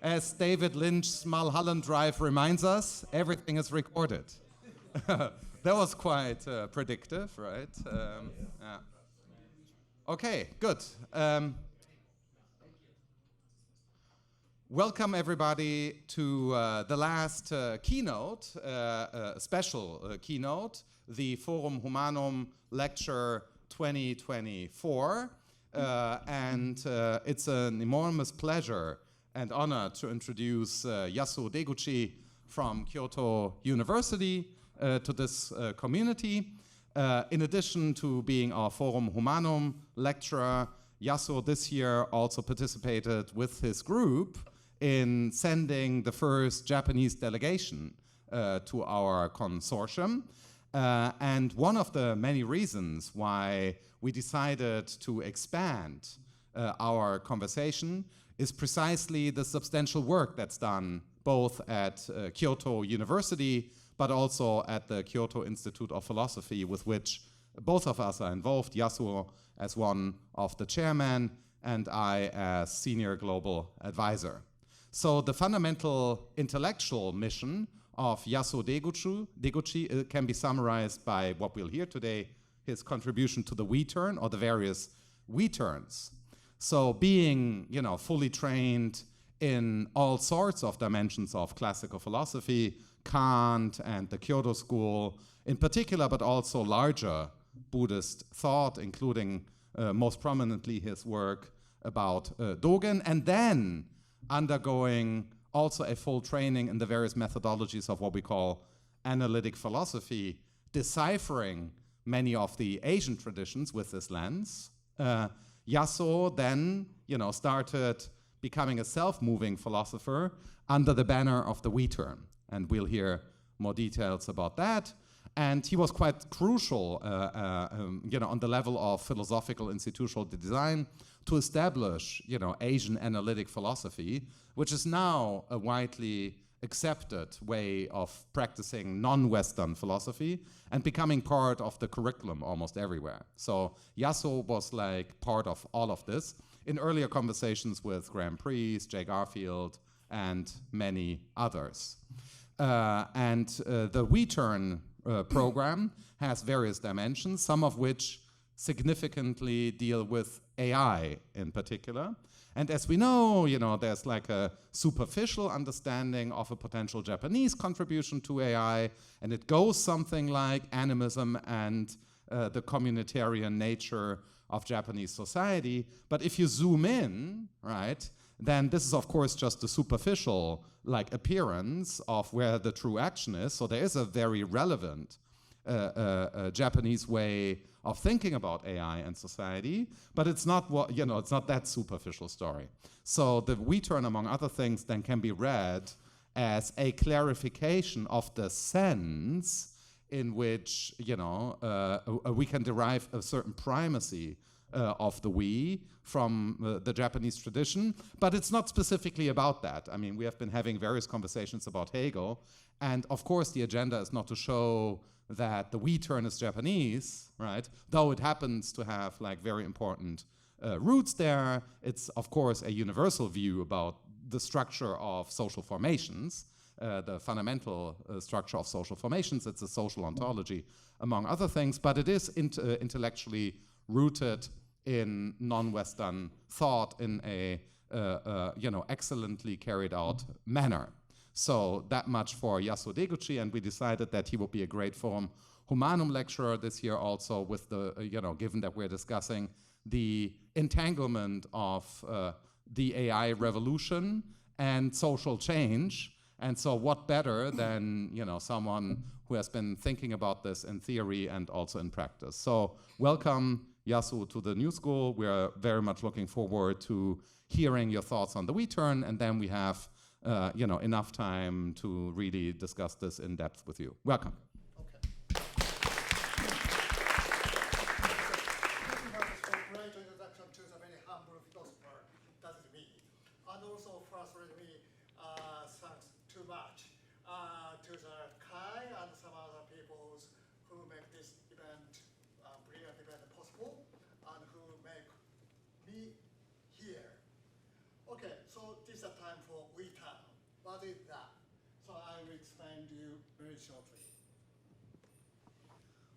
As David Lynch's Mulholland Drive reminds us, everything is recorded. That was quite predictive, right? Yeah. Okay, good. Welcome everybody to the last keynote, special keynote, the Forum Humanum Lecture 2024. And it's an enormous pleasure and honor to introduce Yasuo Deguchi from Kyoto University to this community. In addition to being our Forum Humanum lecturer, Yasuo this year also participated with his group in sending the first Japanese delegation to our consortium. And one of the many reasons why we decided to expand our conversation is precisely the substantial work that's done both at Kyoto University, but also at the Kyoto Institute of Philosophy, with which both of us are involved, Yasuo as one of the chairmen, and I as senior global advisor. So the fundamental intellectual mission of Yasuo Deguchi can be summarized by what we'll hear today, his contribution to the we turn, or the various we turns. So being, fully trained in all sorts of dimensions of classical philosophy, Kant and the Kyoto school in particular, but also larger Buddhist thought, including most prominently his work about Dogen, and then undergoing also a full training in the various methodologies of what we call analytic philosophy, deciphering many of the Asian traditions with this lens. Yasuo then, started becoming a self-moving philosopher under the banner of the we turn, and we'll hear more details about that. And he was quite crucial, on the level of philosophical institutional design to establish, Asian analytic philosophy, which is now a widely accepted way of practicing non-Western philosophy and becoming part of the curriculum almost everywhere. So Yasuo was like part of all of this in earlier conversations with Graham Priest, Jay Garfield, and many others. The We Turn program has various dimensions, some of which significantly deal with AI in particular. And as we know, there's like a superficial understanding of a potential Japanese contribution to AI, and it goes something like animism and the communitarian nature of Japanese society. But if you zoom in, right, then this is of course just the superficial appearance of where the true action is. So there is a very relevant Japanese way of thinking about AI and society, but it's not it's not that superficial story. So the we turn, among other things, then can be read as a clarification of the sense in which we can derive a certain primacy of the we from the Japanese tradition, but it's not specifically about that. I mean, we have been having various conversations about Hegel, and of course the agenda is not to show that the we turn is Japanese, right? Though it happens to have very important roots there. It's of course a universal view about the structure of social formations, the fundamental structure of social formations. It's a social ontology, among other things, but it is intellectually rooted in non-Western thought in a excellently carried out manner. So that much for Yasuo Deguchi, and we decided that he would be a great Forum Humanum lecturer this year also, with the, given that we're discussing the entanglement of the AI revolution and social change. And so what better than, someone who has been thinking about this in theory and also in practice. So welcome, Yasuo, to the New School. We're very much looking forward to hearing your thoughts on the we turn, and then we have enough time to really discuss this in depth with you. Welcome. Okay. Great introduction to the very humble philosopher, that is me. And also, first, let me thanks too much to the Kai and some other people who make this event, brilliant event possible, and who make me here. Okay, so this is a time for we very shortly.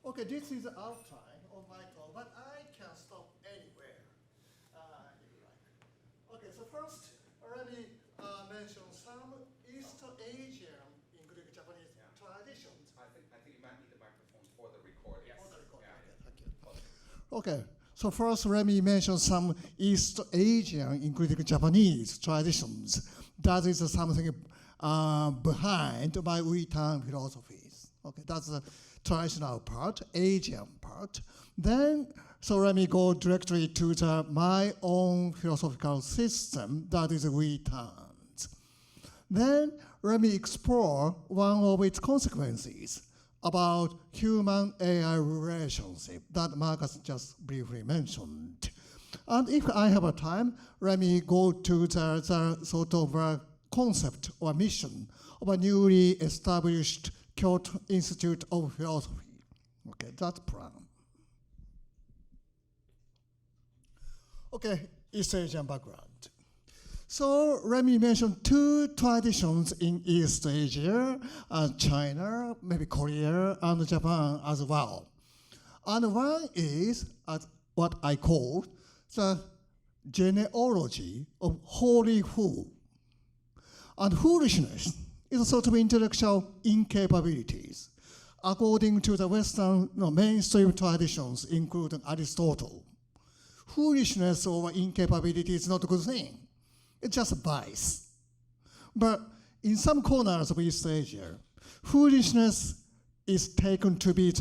Okay, this is the outline of my talk, but I can stop anywhere if you like. Okay, so first, let me mention some East Asian, including Japanese traditions. I think you might need the microphone for the recording. Yes. For the recording. Yeah. Okay, thank you. Okay, so first let me mention some East Asian, including Japanese traditions. That is something behind my return philosophies. Okay, that's the traditional part, Asian part. Then, so let me go directly to my own philosophical system, that is returns. Then, let me explore one of its consequences about human-AI relationship that Marcus just briefly mentioned. And if I have a time, let me go to the sort of concept or mission of a newly established Kyoto Institute of Philosophy. Okay, that's plan. Okay, East Asian background. So let me mention two traditions in East Asia, China, maybe Korea, and Japan as well. And one is what I call the genealogy of holy fool. And foolishness is a sort of intellectual incapabilities, according to the Western mainstream traditions, including Aristotle. Foolishness or incapability is not a good thing. It's just a vice. But in some corners of East Asia, foolishness is taken to be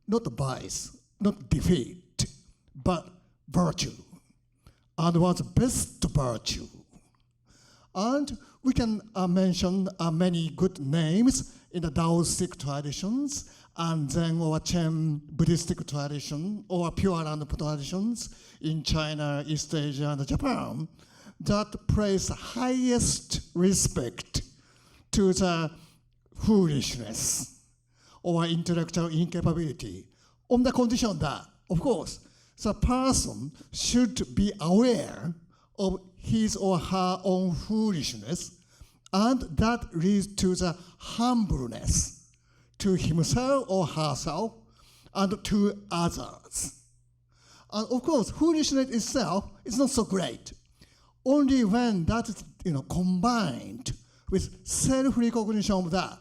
not a vice, not defeat, but virtue. And what's best virtue. And we can mention many good names in the Taoistic traditions, and then our Chen Buddhistic tradition, or Pure Land traditions in China, East Asia, and Japan, that place highest respect to the foolishness or intellectual incapability, on the condition that, of course, the person should be aware of his or her own foolishness, and that leads to the humbleness to himself or herself and to others. And of course, foolishness itself is not so great. Only when that is combined with self-recognition of that,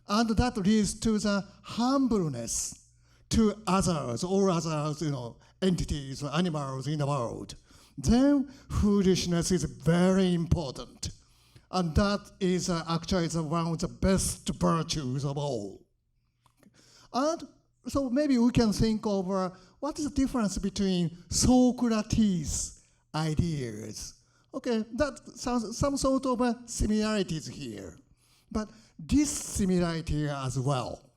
and that leads to the humbleness to others, or others, entities or animals in the world, then foolishness is very important. And that is actually one of the best virtues of all. And so maybe we can think of what is the difference between Socrates' ideas. Okay, that sounds some sort of similarities here. But this similarity as well.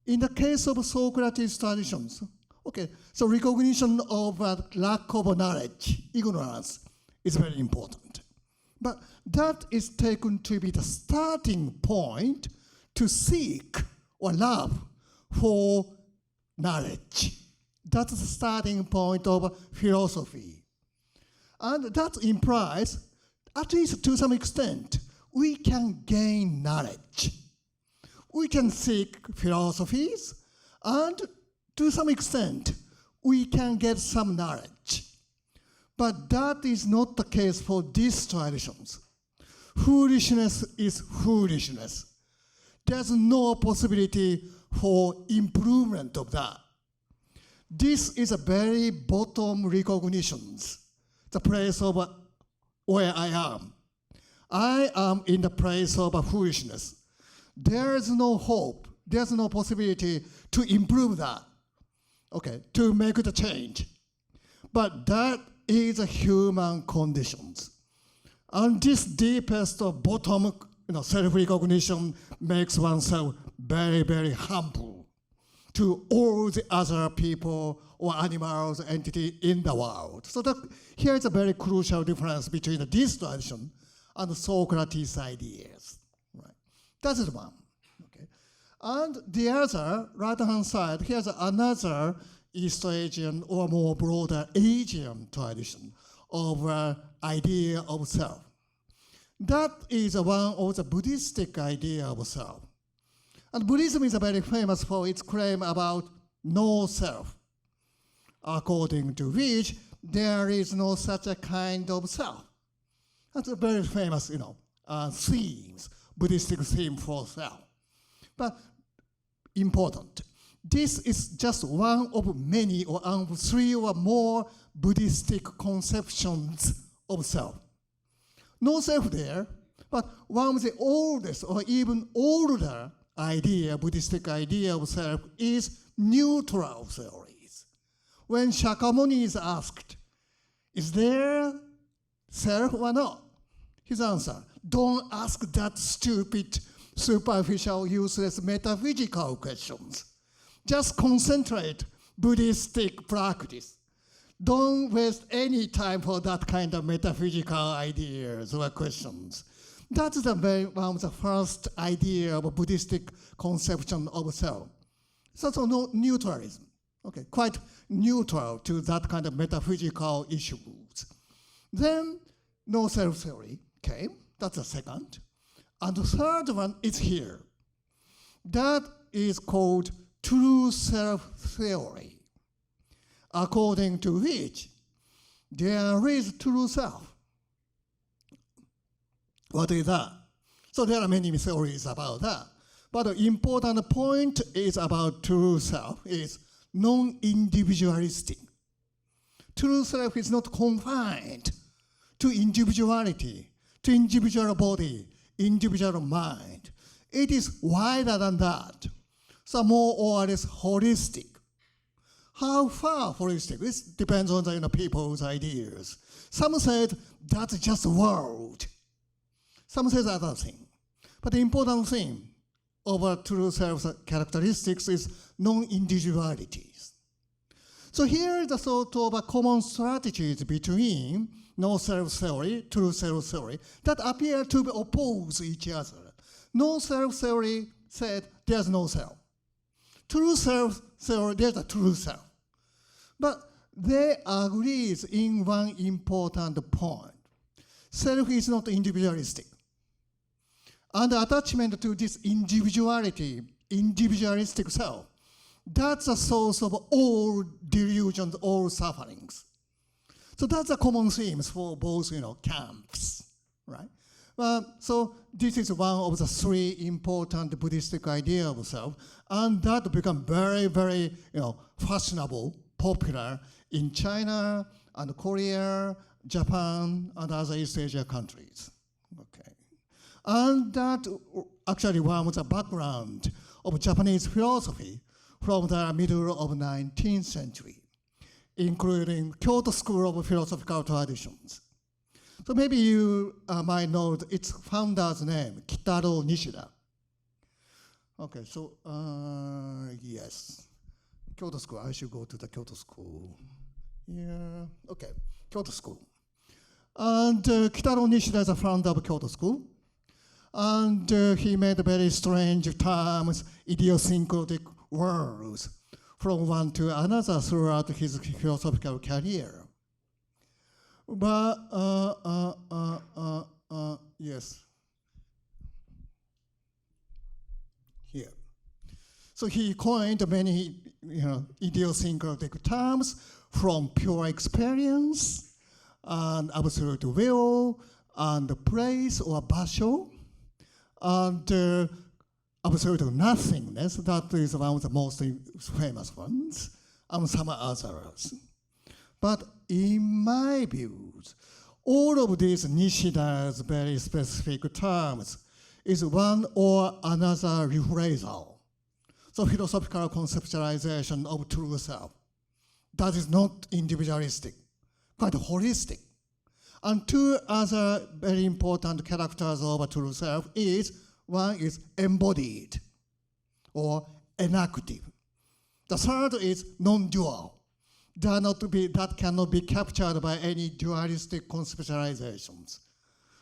In the case of Socrates' traditions, okay, so recognition of lack of knowledge, ignorance, is very important. But that is taken to be the starting point to seek or love for knowledge. That's the starting point of philosophy. And that implies, at least to some extent, we can gain knowledge. We can seek philosophies, and to some extent, we can get some knowledge. But that is not the case for these traditions. Foolishness is foolishness. There's no possibility for improvement of that. This is a very bottom recognition, the place of where I am. I am in the place of foolishness. There is no hope. There's no possibility to improve that, okay, to make the change. But that is a human conditions. And this deepest of bottom self-recognition makes oneself very, very humble to all the other people or animals, entity in the world. So here is a very crucial difference between this tradition and Socrates' ideas. Right? That is one. Okay. And the other, right-hand side, here's another East Asian or more broader Asian tradition of idea of self. That is one of the Buddhistic idea of self. And Buddhism is very famous for its claim about no self, according to which there is no such a kind of self. That's a very famous, themes, Buddhistic theme for self. But important, this is just one of many or three or more Buddhistic conceptions of self. No self there, but one of the oldest or even older Buddhistic idea of self is neutral theories. When Shakyamuni is asked, is there self or not? His answer, don't ask that stupid, superficial, useless metaphysical questions. Just concentrate Buddhistic practice. Don't waste any time for that kind of metaphysical ideas or questions. That's one of the first idea of a Buddhistic conception of self. So no neutralism, okay, quite neutral to that kind of metaphysical issues. Then no self theory came, that's the second. And the third one is here. That is called true self theory, according to which there is true self. What is that? So there are many theories about that. But the important point is about true self is non-individualistic. True self is not confined to individuality, to individual body, individual mind. It is wider than that. So more or less holistic. How far holistic? This depends on the people's ideas. Some said that's just a world. Some says other thing. But the important thing of true self characteristics is non-individualities. So here is the sort of a common strategies between no self theory, true self theory, that appear to oppose each other. No self theory said there's no self. True self theory, there's a true self. But they agree in one important point. Self is not individualistic. And attachment to this individualistic self, that's a source of all delusions, all sufferings. So that's a common theme for both, camps, right? So this is one of the three important Buddhistic ideas of self, and that become very, very, fashionable, popular in China and Korea, Japan, and other East Asia countries. Okay, and that actually one was the background of Japanese philosophy from the middle of 19th century, including Kyoto School of Philosophical Traditions. So maybe you might know its founder's name, Kitaro Nishida. Okay, so yes, Kyoto School. I should go to the Kyoto School. Yeah, okay, Kyoto School. And Kitaro Nishida is the founder of Kyoto School. And he made very strange terms, idiosyncratic words, from one to another throughout his philosophical career. But, yes. Here. So he coined many, idiosyncratic terms from pure experience and absolute will and place or basho and absolute nothingness. That is one of the most famous ones, and some others. But in my views, all of these Nishida's very specific terms is one or another rephrasal. So philosophical conceptualization of true self. That is not individualistic, quite holistic. And two other very important characters of a true self is, one is embodied or enactive. The third is non-dual. That cannot be captured by any dualistic conceptualizations.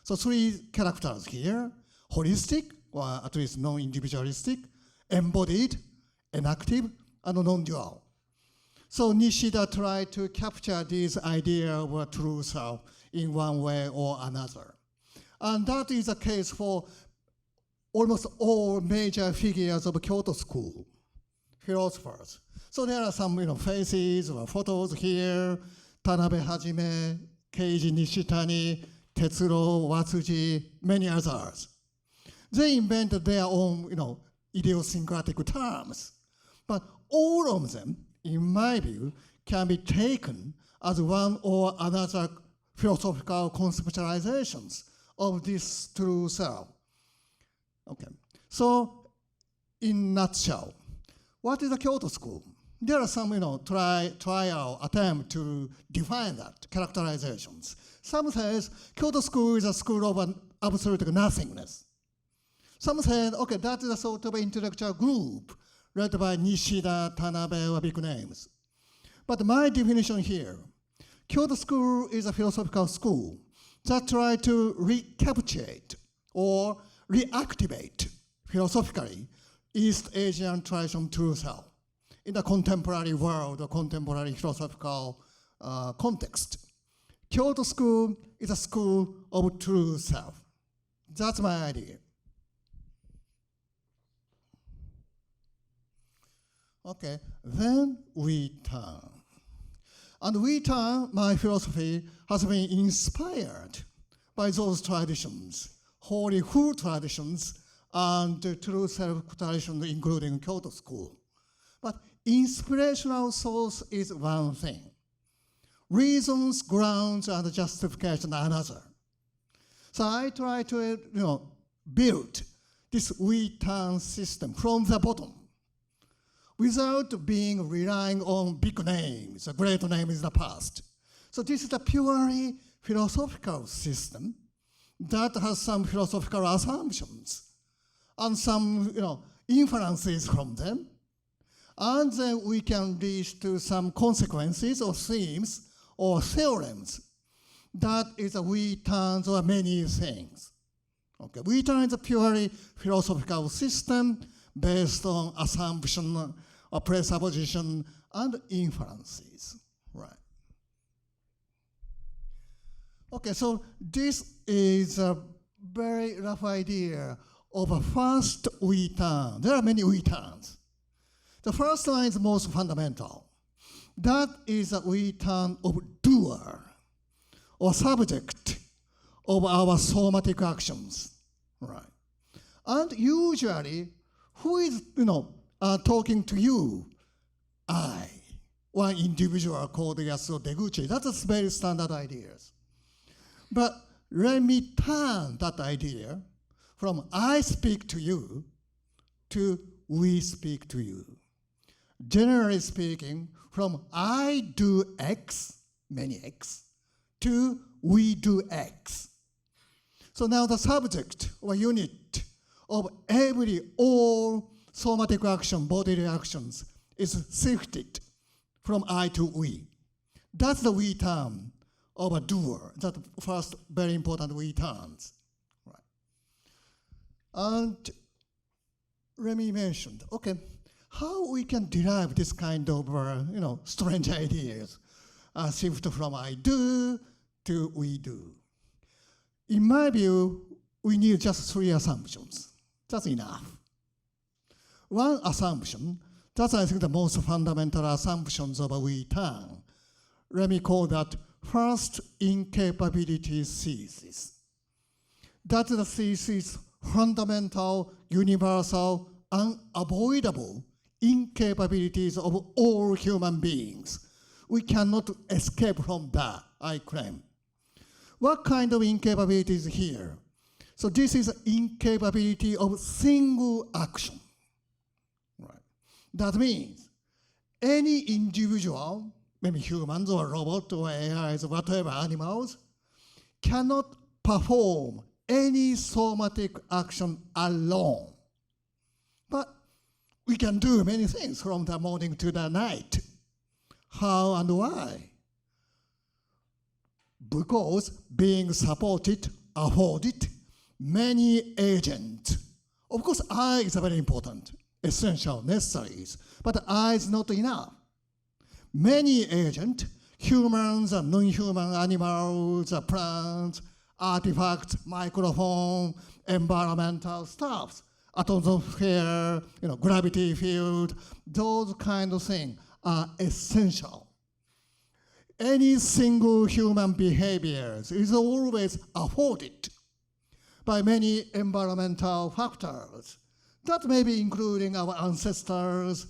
So three characters here, holistic, or at least non-individualistic, embodied, enactive, and non-dual. So Nishida tried to capture this idea of a true self in one way or another. And that is the case for almost all major figures of Kyoto school, philosophers. So there are some faces or photos here, Tanabe Hajime, Keiji Nishitani, Tetsuro, Watsuji, many others. They invented their own idiosyncratic terms. But all of them, in my view, can be taken as one or another philosophical conceptualizations of this true self. Okay. So, in nutshell, what is the Kyoto school? There are some, trial attempt to define that, characterizations. Some says Kyoto school is a school of an absolute nothingness. Some said, okay, that is a sort of intellectual group led by Nishida, Tanabe, or big names. But my definition here, Kyoto school is a philosophical school that tries to recapitulate or reactivate philosophically East Asian tradition true self in the contemporary world or contemporary philosophical context. Kyoto school is a school of true self. That's my idea. Okay, then we turn. And we turn, my philosophy has been inspired by those traditions, holy who traditions, and true self traditions, including Kyoto school. But inspirational source is one thing. Reasons, grounds, and justification are another. So I try to build this we turn system from the bottom, without relying on big names, a great name in the past. So this is a purely philosophical system that has some philosophical assumptions and some inferences from them. And then we can lead to some consequences or themes or theorems. That is a we turn or many things. Okay, we turn is a purely philosophical system based on assumption, or presupposition, and inferences, right? Okay, so this is a very rough idea of a first we turn. There are many we turns. The first one is most fundamental. That is a we turn of doer, or subject of our somatic actions, right? And usually, who is, talking to you? I, one individual called Yasuo Deguchi. That's very standard ideas. But let me turn that idea from I speak to you to we speak to you. Generally speaking, from I do X, many X, to we do X. So now the subject or unit of all somatic action, bodily actions, is shifted from I to we. That's the we turn of a doer. That's the first very important we turns. Right. And let me mention, okay, how we can derive this kind of strange ideas, shift from I do to we do. In my view, we need just 3 assumptions. That's enough. One assumption, that's I think the most fundamental assumptions of a we turn. Let me call that first incapability thesis. That's the thesis, fundamental, universal, unavoidable incapabilities of all human beings. We cannot escape from that, I claim. What kind of incapability is here? So this is incapability of single action. Right. That means any individual, maybe humans or robots or AIs or whatever animals, cannot perform any somatic action alone. But we can do many things from the morning to the night. How and why? Because being supported, afforded, many agents. Of course, I is very important, essential, necessary, but I is not enough. Many agents, humans and non-human animals, plants, artifacts, microphone, environmental stuff, atmosphere, gravity field, those kind of things are essential. Any single human behavior is always afforded by many environmental factors. That may be including our ancestors,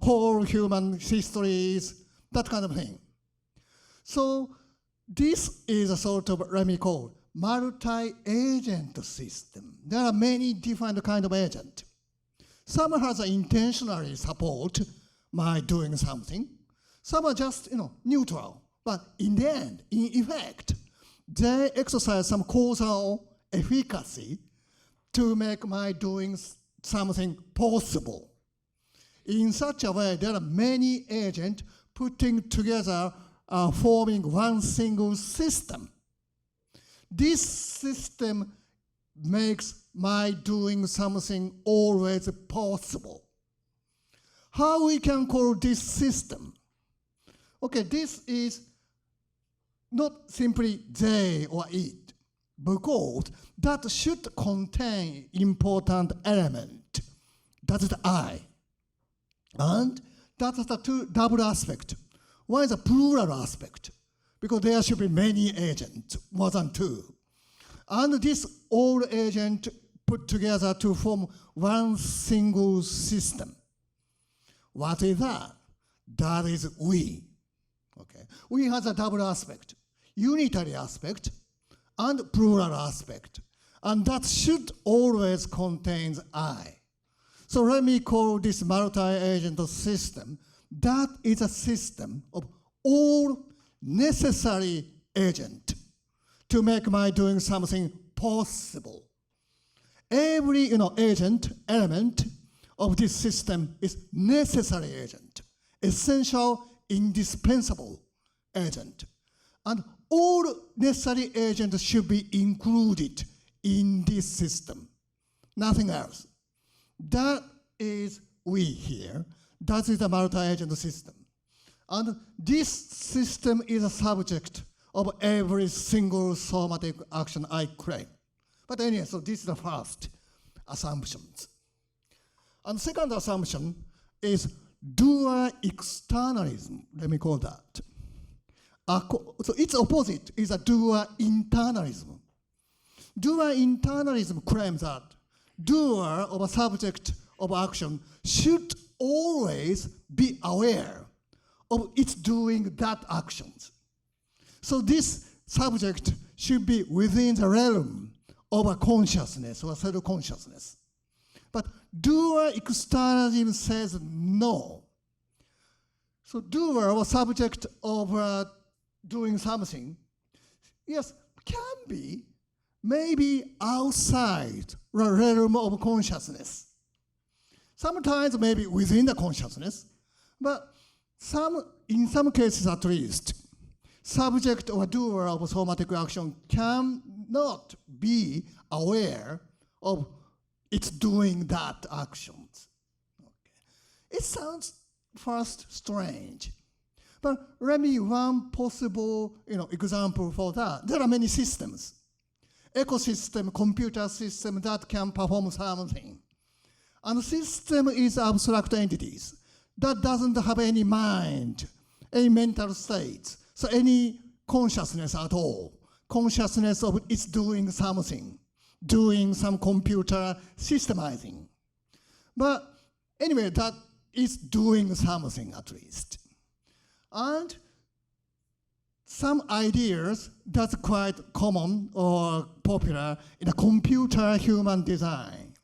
whole human histories, that kind of thing. So this is a sort of, let me call, multi-agent system. There are many different kind of agent. Some has intentionally support my doing something. Some are just, neutral. But in the end, in effect, they exercise some causal efficacy to make my doing something possible. In such a way, there are many agents putting together, forming one single system. This system makes my doing something always possible. How we can call this system? Okay, this is not simply they or it, because that should contain important element. That is the I. And that is the double aspect. One is a plural aspect, because there should be many agents, more than two. And this all agent put together to form one single system. What is that? That is we. Okay. We has a double aspect, unitary aspect, and plural aspect. And that should always contain I. So let me call this multi-agent system. That is a system of all necessary agents to make my doing something possible. Every agent, element of this system is necessary agent, essential, indispensable agent. And all necessary agents should be included in this system, nothing else. That is we here. That is the multi-agent system. And this system is a subject of every single somatic action I claim. But anyway, so this is the first assumption. And second assumption is dual externalism, let me call that. So its opposite is a dual internalism. Dual internalism claims that doer of a subject of action should always be aware of its doing that actions. So this subject should be within the realm of a consciousness or self-consciousness. But doer externalism says no. So doer or subject of doing something, yes, can be maybe outside the realm of consciousness. Sometimes maybe within the consciousness, but in some cases at least, subject or doer of somatic action cannot be aware of its doing that actions. Okay. It sounds first strange, but let me one possible example for that. There are many systems, ecosystem, computer system that can perform something. And the system is abstract entities that doesn't have any mind, any mental states, so any consciousness at all. Consciousness of it's doing something, doing some computer systemizing. But anyway, that is doing something at least. And some ideas that's quite common or popular in a computer human design.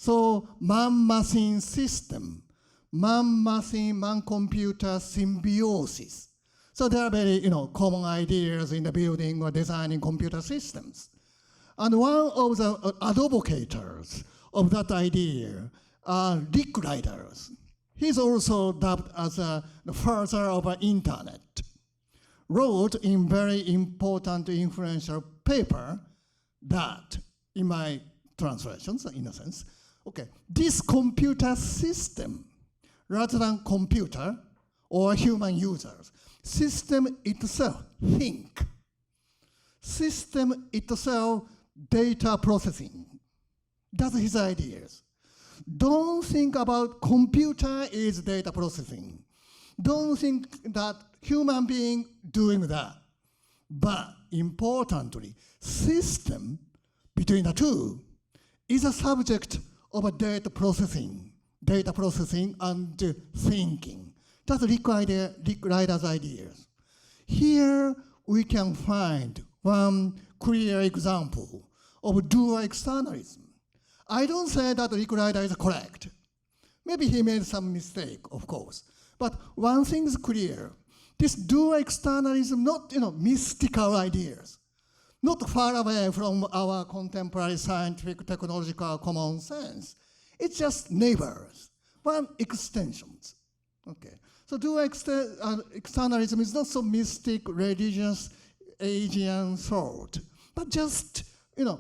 So man-machine system, man-machine, man-computer symbiosis. So there are very common ideas in the building or designing computer systems. And one of the advocates of that idea are Rick Riders. He's also dubbed as the father of the internet. Wrote in very important influential paper that, in my translations, in a sense, okay, this computer system, rather than computer or human users, system itself think. system itself data processing. That's his ideas. Don't think about computer is data processing. Don't think that human being doing that. But importantly, system between the two is a subject of a data processing and thinking. That's Rick Ryder's ideas. Here we can find one clear example of dual externalism. I don't say that Rick Ryder is correct. Maybe he made some mistake, of course. But one thing is clear. This dual externalism, not mystical ideas, not far away from our contemporary scientific, technological common sense. It's just neighbors, one extensions. Okay. So dual externalism is not so mystic, religious, Asian thought, but just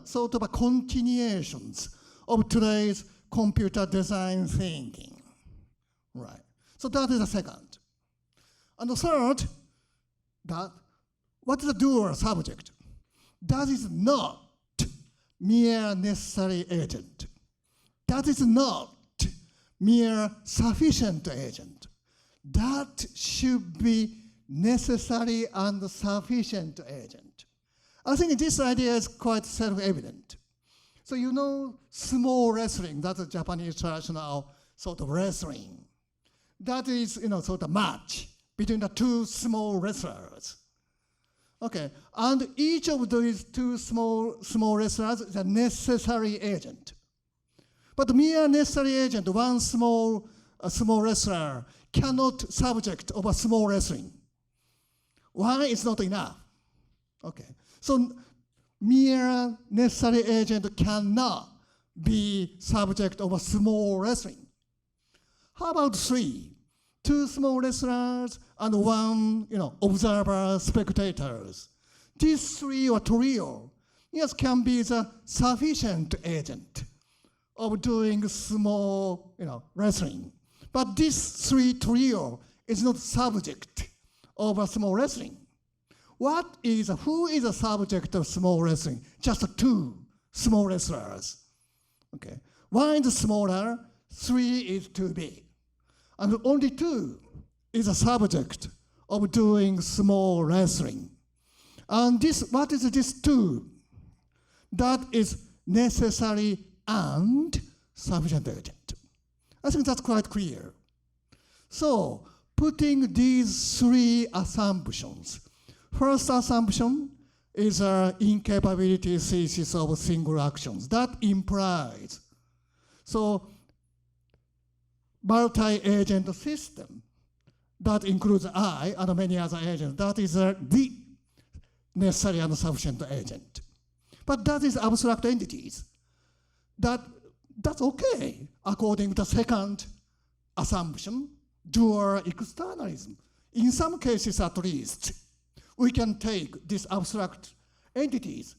sort of a continuations of today's computer design thinking. Right. So that is the second. And the third, that what is the dual subject? That is not mere necessary agent. That is not mere sufficient agent. That should be necessary and sufficient agent. I think this idea is quite self-evident. So sumo wrestling, that's a Japanese traditional sort of wrestling. That is, sort of match between the two small wrestlers. Okay, and each of these two small wrestlers is a necessary agent. But mere necessary agent, one small wrestler cannot subject of a small wrestling. One is not enough. Okay, so mere necessary agent cannot be subject of a small wrestling. How about three? Two small wrestlers and one, observer, spectators. These three or trio, yes, can be the sufficient agent of doing small, wrestling. But this three trio is not subject of a small wrestling. Who is a subject of small wrestling? Just two small wrestlers. Okay. One is smaller, three is too big. And only two is a subject of doing small wrestling. And what is this two? That is necessary and sufficient agent. I think that's quite clear. So, putting these three assumptions. First assumption is an incapability thesis of single actions. That implies, multi-agent system that includes I and many other agents. That is the necessary and sufficient agent. But that is abstract entities. That's okay, according to the second assumption, dual externalism. In some cases, at least, we can take these abstract entities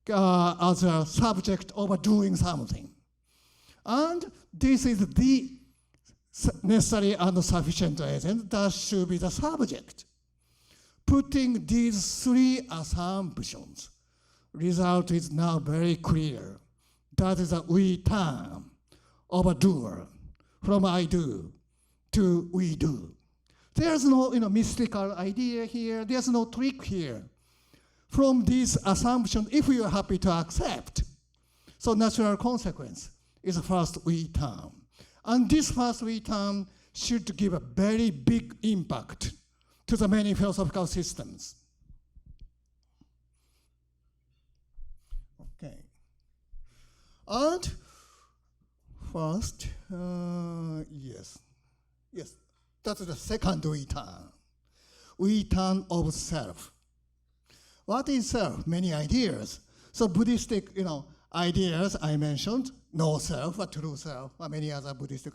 as a subject of doing something. And this is the necessary and sufficient agent that should be the subject. Putting these three assumptions, result is now very clear. That is a we turn of a doer from I do to we do. There's no mystical idea here. There's no trick here. From this assumption, if we are happy to accept, so natural consequence is first we turn. And this first we turn should give a very big impact to the many philosophical systems. Okay. And first, yes, that's the second we turn. We turn of self. What is self? Many ideas. So Buddhistic, ideas I mentioned, no self, a true self, many other Buddhistic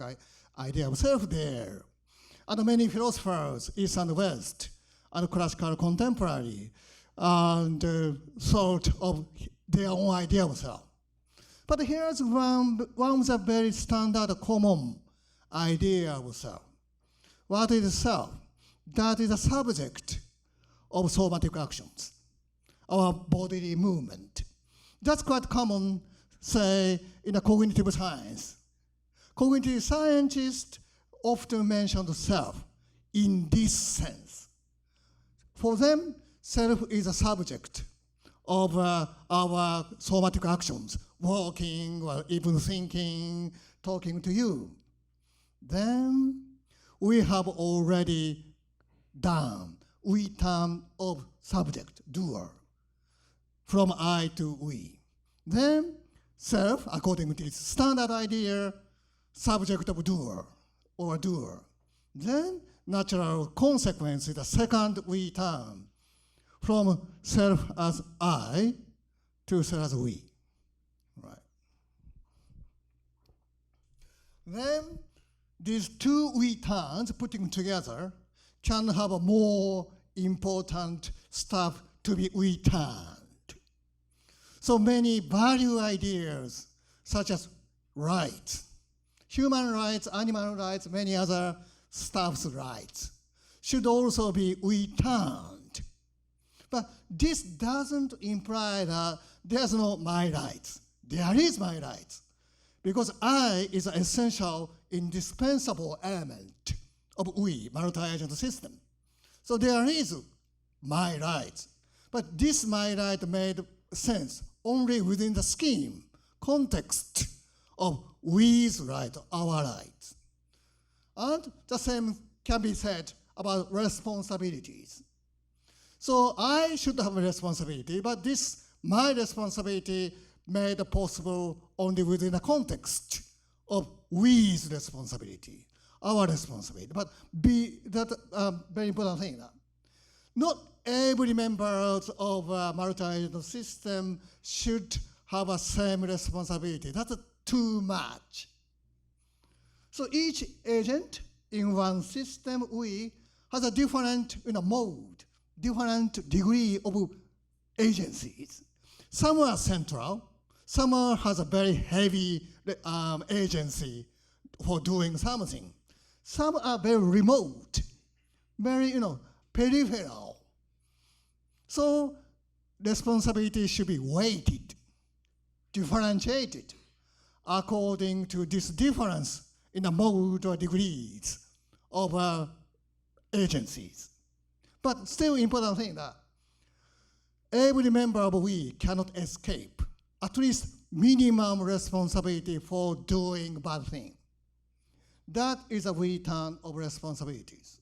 idea of self there. And many philosophers, East and West, and classical contemporary, and thought of their own idea of self. But here's one with a very standard common idea of self. What is self? That is a subject of somatic actions. our bodily movement. That's quite common, say, in a cognitive science. Cognitive scientists often mention the self in this sense. For them, self is a subject of our somatic actions, walking or even thinking, talking to you. Then we have already done, we turn of subject, doer, from I to we. Then self, according to its standard idea, subject of doer or doer. Then natural consequence is the second we turn from self as I to self as we. Right. Then these two we turns putting together can have a more important stuff to be returned. So many value ideas such as rights, human rights, animal rights, many other staff's rights should also be returned. But this doesn't imply that there's no my rights. There is my rights. Because I is an essential, indispensable element of we, multi-agent system. So there is my rights. But this my right made sense only within the scheme, context of we's right, our rights. And the same can be said about responsibilities. So I should have a responsibility, but this, my responsibility, made possible only within the context of we's responsibility, our responsibility. But very important thing that not every member of a multi-agent system should have a same responsibility. That's too much. So each agent in one system, we, has a different mode, different degree of agencies. Some are central, some has a very heavy agency for doing something. Some are very remote, very peripheral. So responsibility should be weighted, differentiated according to this difference in the mode or degrees of agencies. But still important thing that every member of we cannot escape at least minimum responsibility for doing bad thing. That is a return of responsibilities.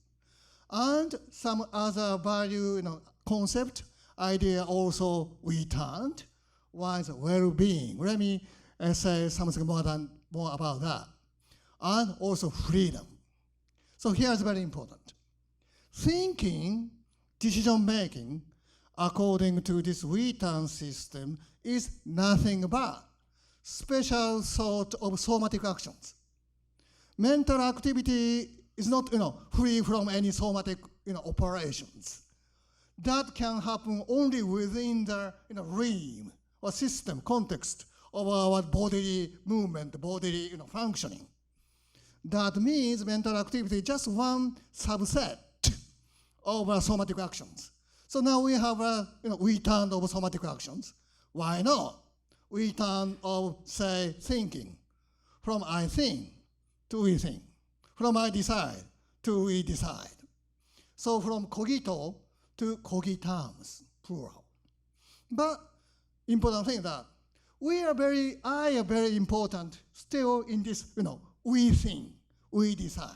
And some other value, concept, idea also returned. One is well-being. Let me say something more about that. And also freedom. So here's very important. Thinking, decision-making, according to this return system, is nothing but special sort of somatic actions. Mental activity is not free from any somatic operations. That can happen only within the realm or system, context of our bodily movement, bodily functioning. That means mental activity is just one subset of somatic actions. So now we have a return of somatic actions. Why not? Return of, say, thinking. From I think to we think. From I decide to we decide. So from cogito to cogitans, plural. But important thing that I am very important still in this, we think, we decide.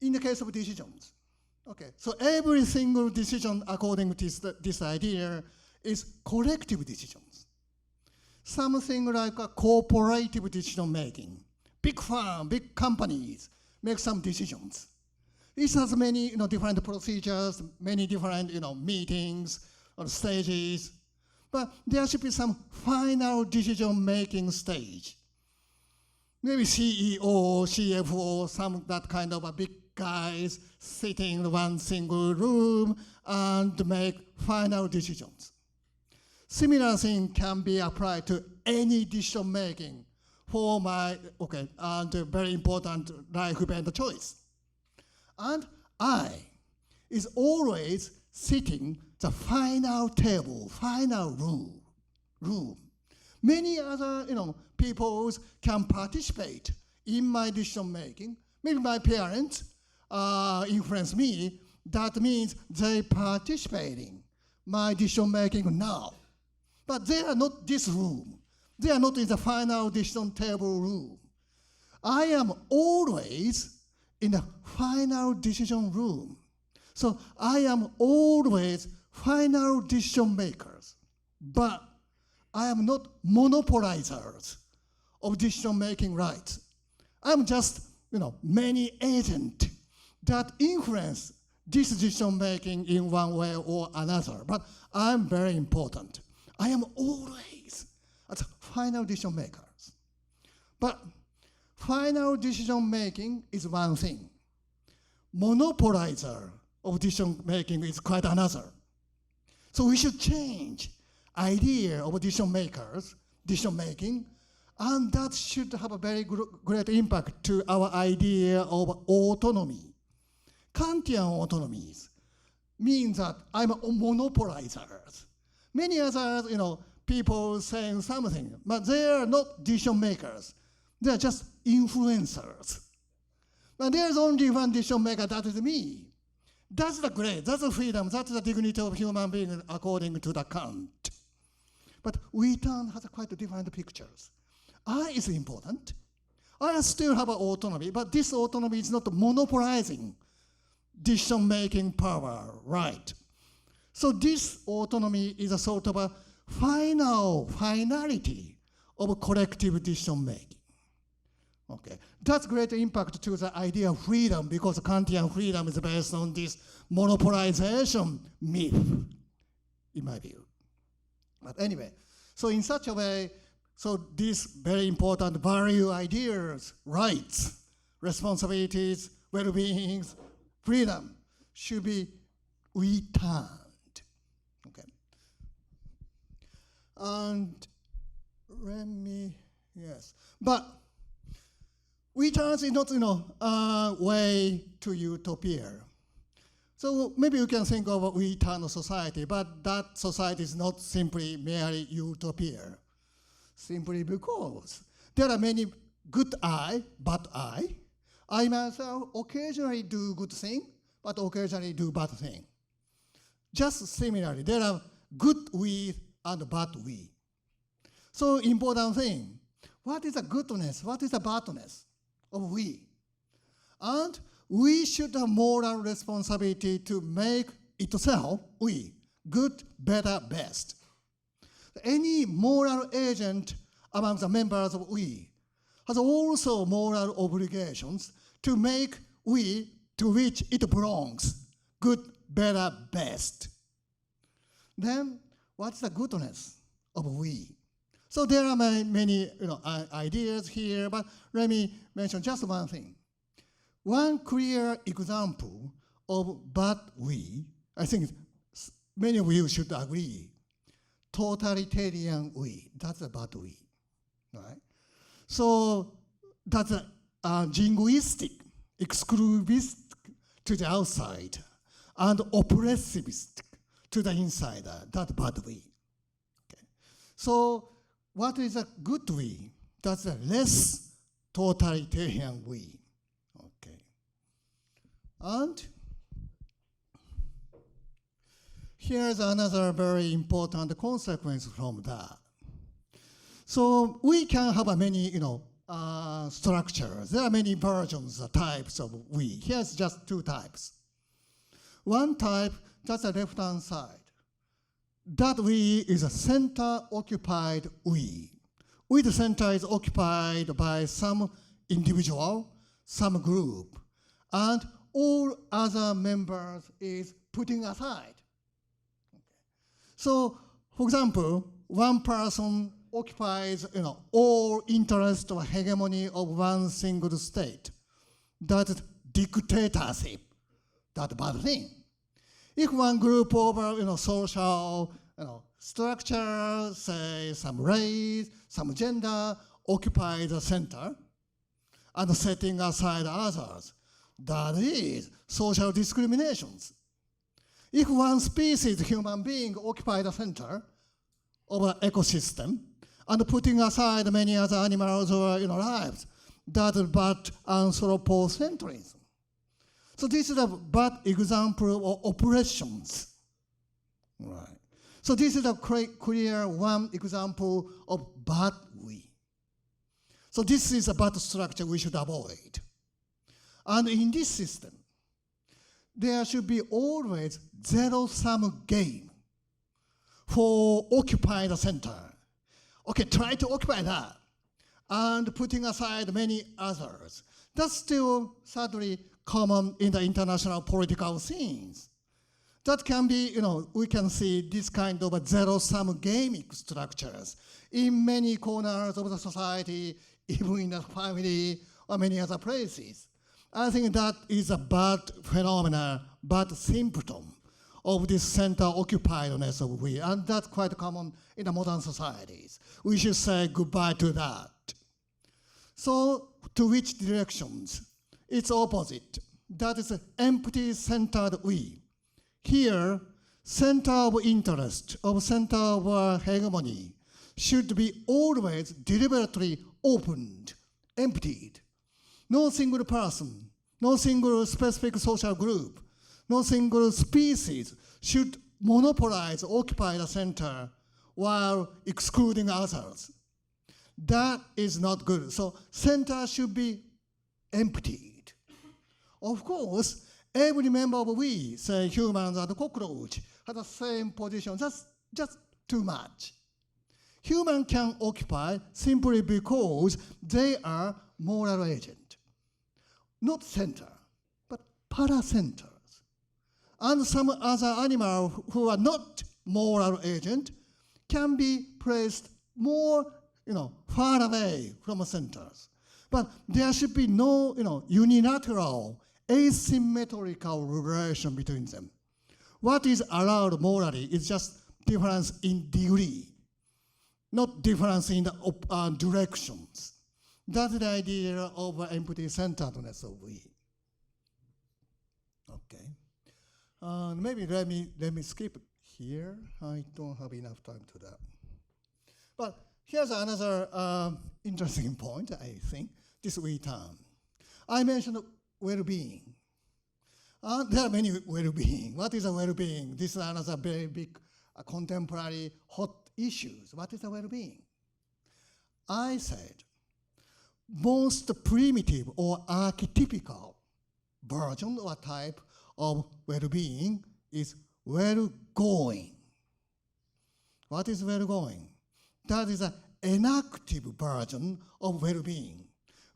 In the case of decisions, okay, so every single decision according to this idea is collective decisions. Something like a cooperative decision making. Big firm, big companies make some decisions. It has many different procedures, many different meetings or stages. But there should be some final decision-making stage. Maybe CEO, CFO, some that kind of a big guys sitting in one single room and make final decisions. Similar thing can be applied to any decision-making for and very important life event choice. And I is always sitting the final table, final room. Many other peoples can participate in my decision making. Maybe my parents influence me. That means they participating my decision making now. But they are not this room. They are not in the final decision table room. I am always in the final decision room. So I am always final decision makers. But I am not monopolizers of decision making rights. I'm just many agents that influence this decision making in one way or another. But I'm very important. I am always as final decision makers. But final decision making is one thing. Monopolizer of decision making is quite another. So we should change idea of decision makers, decision making, and that should have a very great impact to our idea of autonomy. Kantian autonomies means that I'm a monopolizer. Many other people saying something, but they are not decision makers. They are just influencers. But there's only one decision maker, that is me. That's the grace, that's the freedom, that's the dignity of human being according to the Kant. But we turn has quite different pictures. I is important. I still have an autonomy, but this autonomy is not monopolizing decision-making power, right? So this autonomy is a sort of a finality of collective decision-making. Okay, that's great impact to the idea of freedom, because Kantian freedom is based on this monopolization myth, in my view. But anyway, so in such a way, so these very important value ideas, rights, responsibilities, well-beings, freedom should be returned. Okay. And let me, yes. But returns is not, way to utopia. So maybe you can think of a return society, but that society is not simply merely utopia. Simply because there are many good I, bad I. I myself occasionally do good thing, but occasionally do bad thing. Just similarly, there are good we and bad we. So important thing, what is the goodness, what is the badness of we? And we should have moral responsibility to make itself, we, good, better, best. Any moral agent among the members of we has also moral obligations to make we to which it belongs, good, better, best. Then, what's the goodness of we? So there are many ideas here, but let me mention just one thing. One clear example of bad we, I think many of you should agree, totalitarian we, that's a bad we, right? So that's a jingoistic, exclusivist to the outside, and oppressivist to the insider, that's bad we. Okay. So what is a good we? That's a less totalitarian we. Okay. And here's another very important consequence from that. So we can have many, structures. There are many versions, types of we. Here's just two types. One type, that's the left-hand side. That we is a center-occupied we. We, the center, is occupied by some individual, some group, and all other members is putting aside. Okay. So, for example, one person occupies, all interest or hegemony of one single state. That's dictatorship. That's a bad thing. If one group over, social, structure, say some race, some gender, occupies the center, and setting aside others, that is social discriminations. If one species, human being, occupy the center of an ecosystem and putting aside many other animals or lives, that is but anthropocentrism. So this is a bad example of operations. Right. So this is a clear one example of bad we. So this is a bad structure we should avoid. And in this system, there should be always zero-sum game for occupying the center. Okay, try to occupy that and putting aside many others. That's still sadly common in the international political scenes. That can be, we can see this kind of a zero-sum gaming structures in many corners of the society, even in the family or many other places. I think that is a bad phenomenon, bad symptom of this center-occupiedness of we, and that's quite common in the modern societies. We should say goodbye to that. So, to which directions? It's opposite. That is empty-centered we. Here, center of interest, of center of hegemony, should be always deliberately opened, emptied. No single person, no single specific social group, no single species should monopolize, occupy the center while excluding others. That is not good. So center should be emptied. Of course, every member of we, say humans and cockroach, have the same position. That's just too much. Human can occupy simply because they are moral agent. Not center, but paracenters. And some other animals who are not moral agent can be placed more, far away from centers. But there should be no, unilateral, asymmetrical relation between them. What is allowed morally is just difference in degree, not difference in the directions. That's the idea of empty-centeredness of we. Okay. Maybe let me skip here. I don't have enough time to that. But here's another interesting point, I think, this we term. I mentioned well-being. There are many well-being. What is a well-being? This is another very big contemporary hot issues. What is a well-being? I said, most primitive or archetypical version or type of well-being is well-going. What is well-going? That is an inactive version of well-being.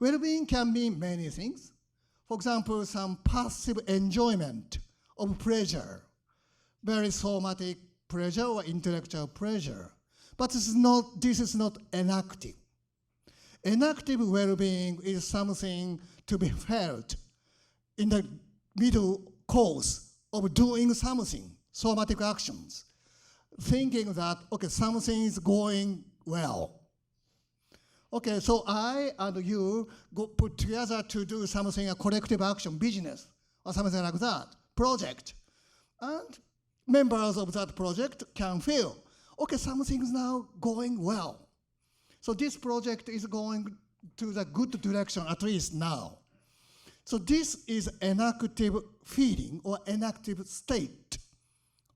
Well-being can mean many things. For example, some passive enjoyment of pleasure, very somatic pleasure or intellectual pleasure. But this is not inactive. Inactive well-being is something to be felt in the middle course of doing something, somatic actions, thinking that, okay, something is going well. Okay, so I and you put together to do something, a collective action, business, or something like that, project. And members of that project can feel, okay, something is now going well. So this project is going to the good direction, at least now. So this is an active feeling or an active state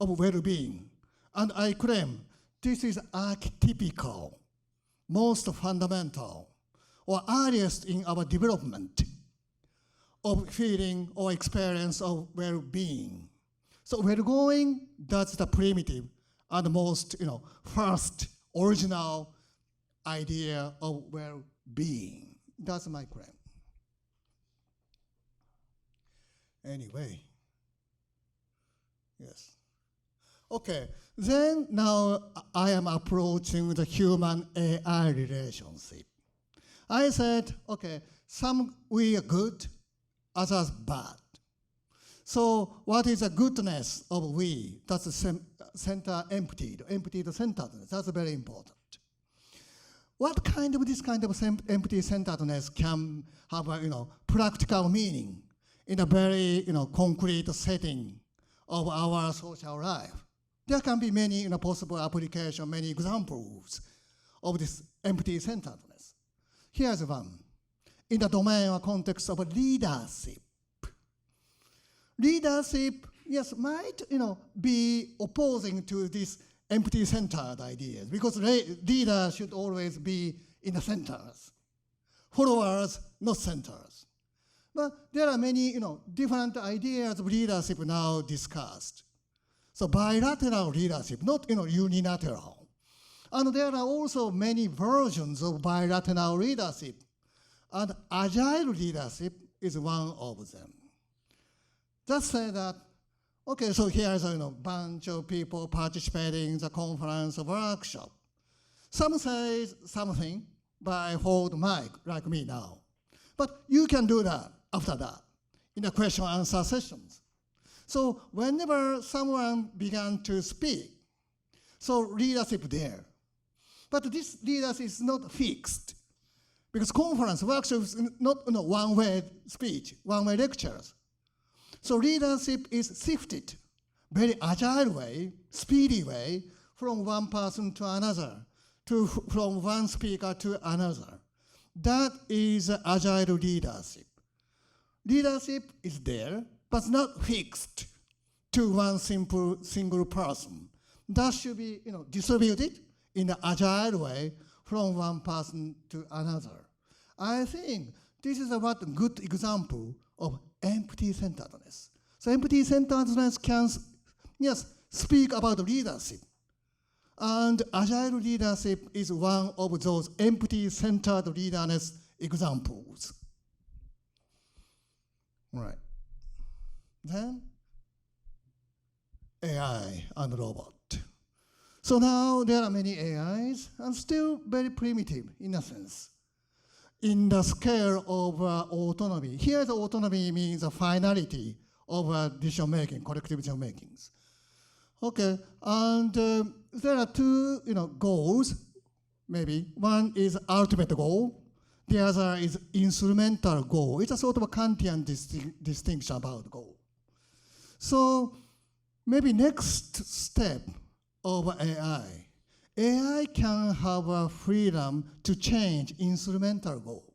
of well-being. And I claim this is archetypical, most fundamental, or earliest in our development of feeling or experience of well-being. So well-going, that's the primitive and most, first original idea of well-being. That's my claim. Anyway, yes. Okay, then now I am approaching the human-AI relationship. I said, okay, some we are good, others bad. So what is the goodness of we? That's the center emptied centeredness. That's very important. What kind of this kind of empty centeredness can have a practical meaning in a very concrete setting of our social life. There can be many possible applications, many examples of this empty-centeredness. Here's one. In the domain or context of leadership. Leadership, yes, might be opposing to these empty-centered ideas, because leaders should always be in the centers. Followers, not centers. But there are many different ideas of leadership now discussed. So bilateral leadership, not unilateral. And there are also many versions of bilateral leadership. And agile leadership is one of them. Just say that, okay, so here's a bunch of people participating in the conference or workshop. Some say something, but I hold mic like me now. But you can do that after that in the question and answer sessions. So whenever someone began to speak, so leadership there. But this leadership is not fixed, because conference, workshop is not one-way speech, one-way lectures. So leadership is shifted, very agile way, speedy way, from one person to another, from one speaker to another. That is agile leadership. Leadership is there, but not fixed to one single person. That should be distributed in an agile way from one person to another. I think this is a good example of empty-centeredness. So empty-centeredness can, yes, speak about leadership. And agile leadership is one of those empty-centered leaderness examples. Right. Then, AI and robot. So now there are many AIs, and still very primitive in a sense. In the scale of autonomy, here the autonomy means the finality of decision-making, collective decision-makings. Okay, and there are two goals, maybe. One is ultimate goal, the other is instrumental goal. It's a sort of a Kantian distinction about goal. So maybe next step of AI. AI can have a freedom to change instrumental goal.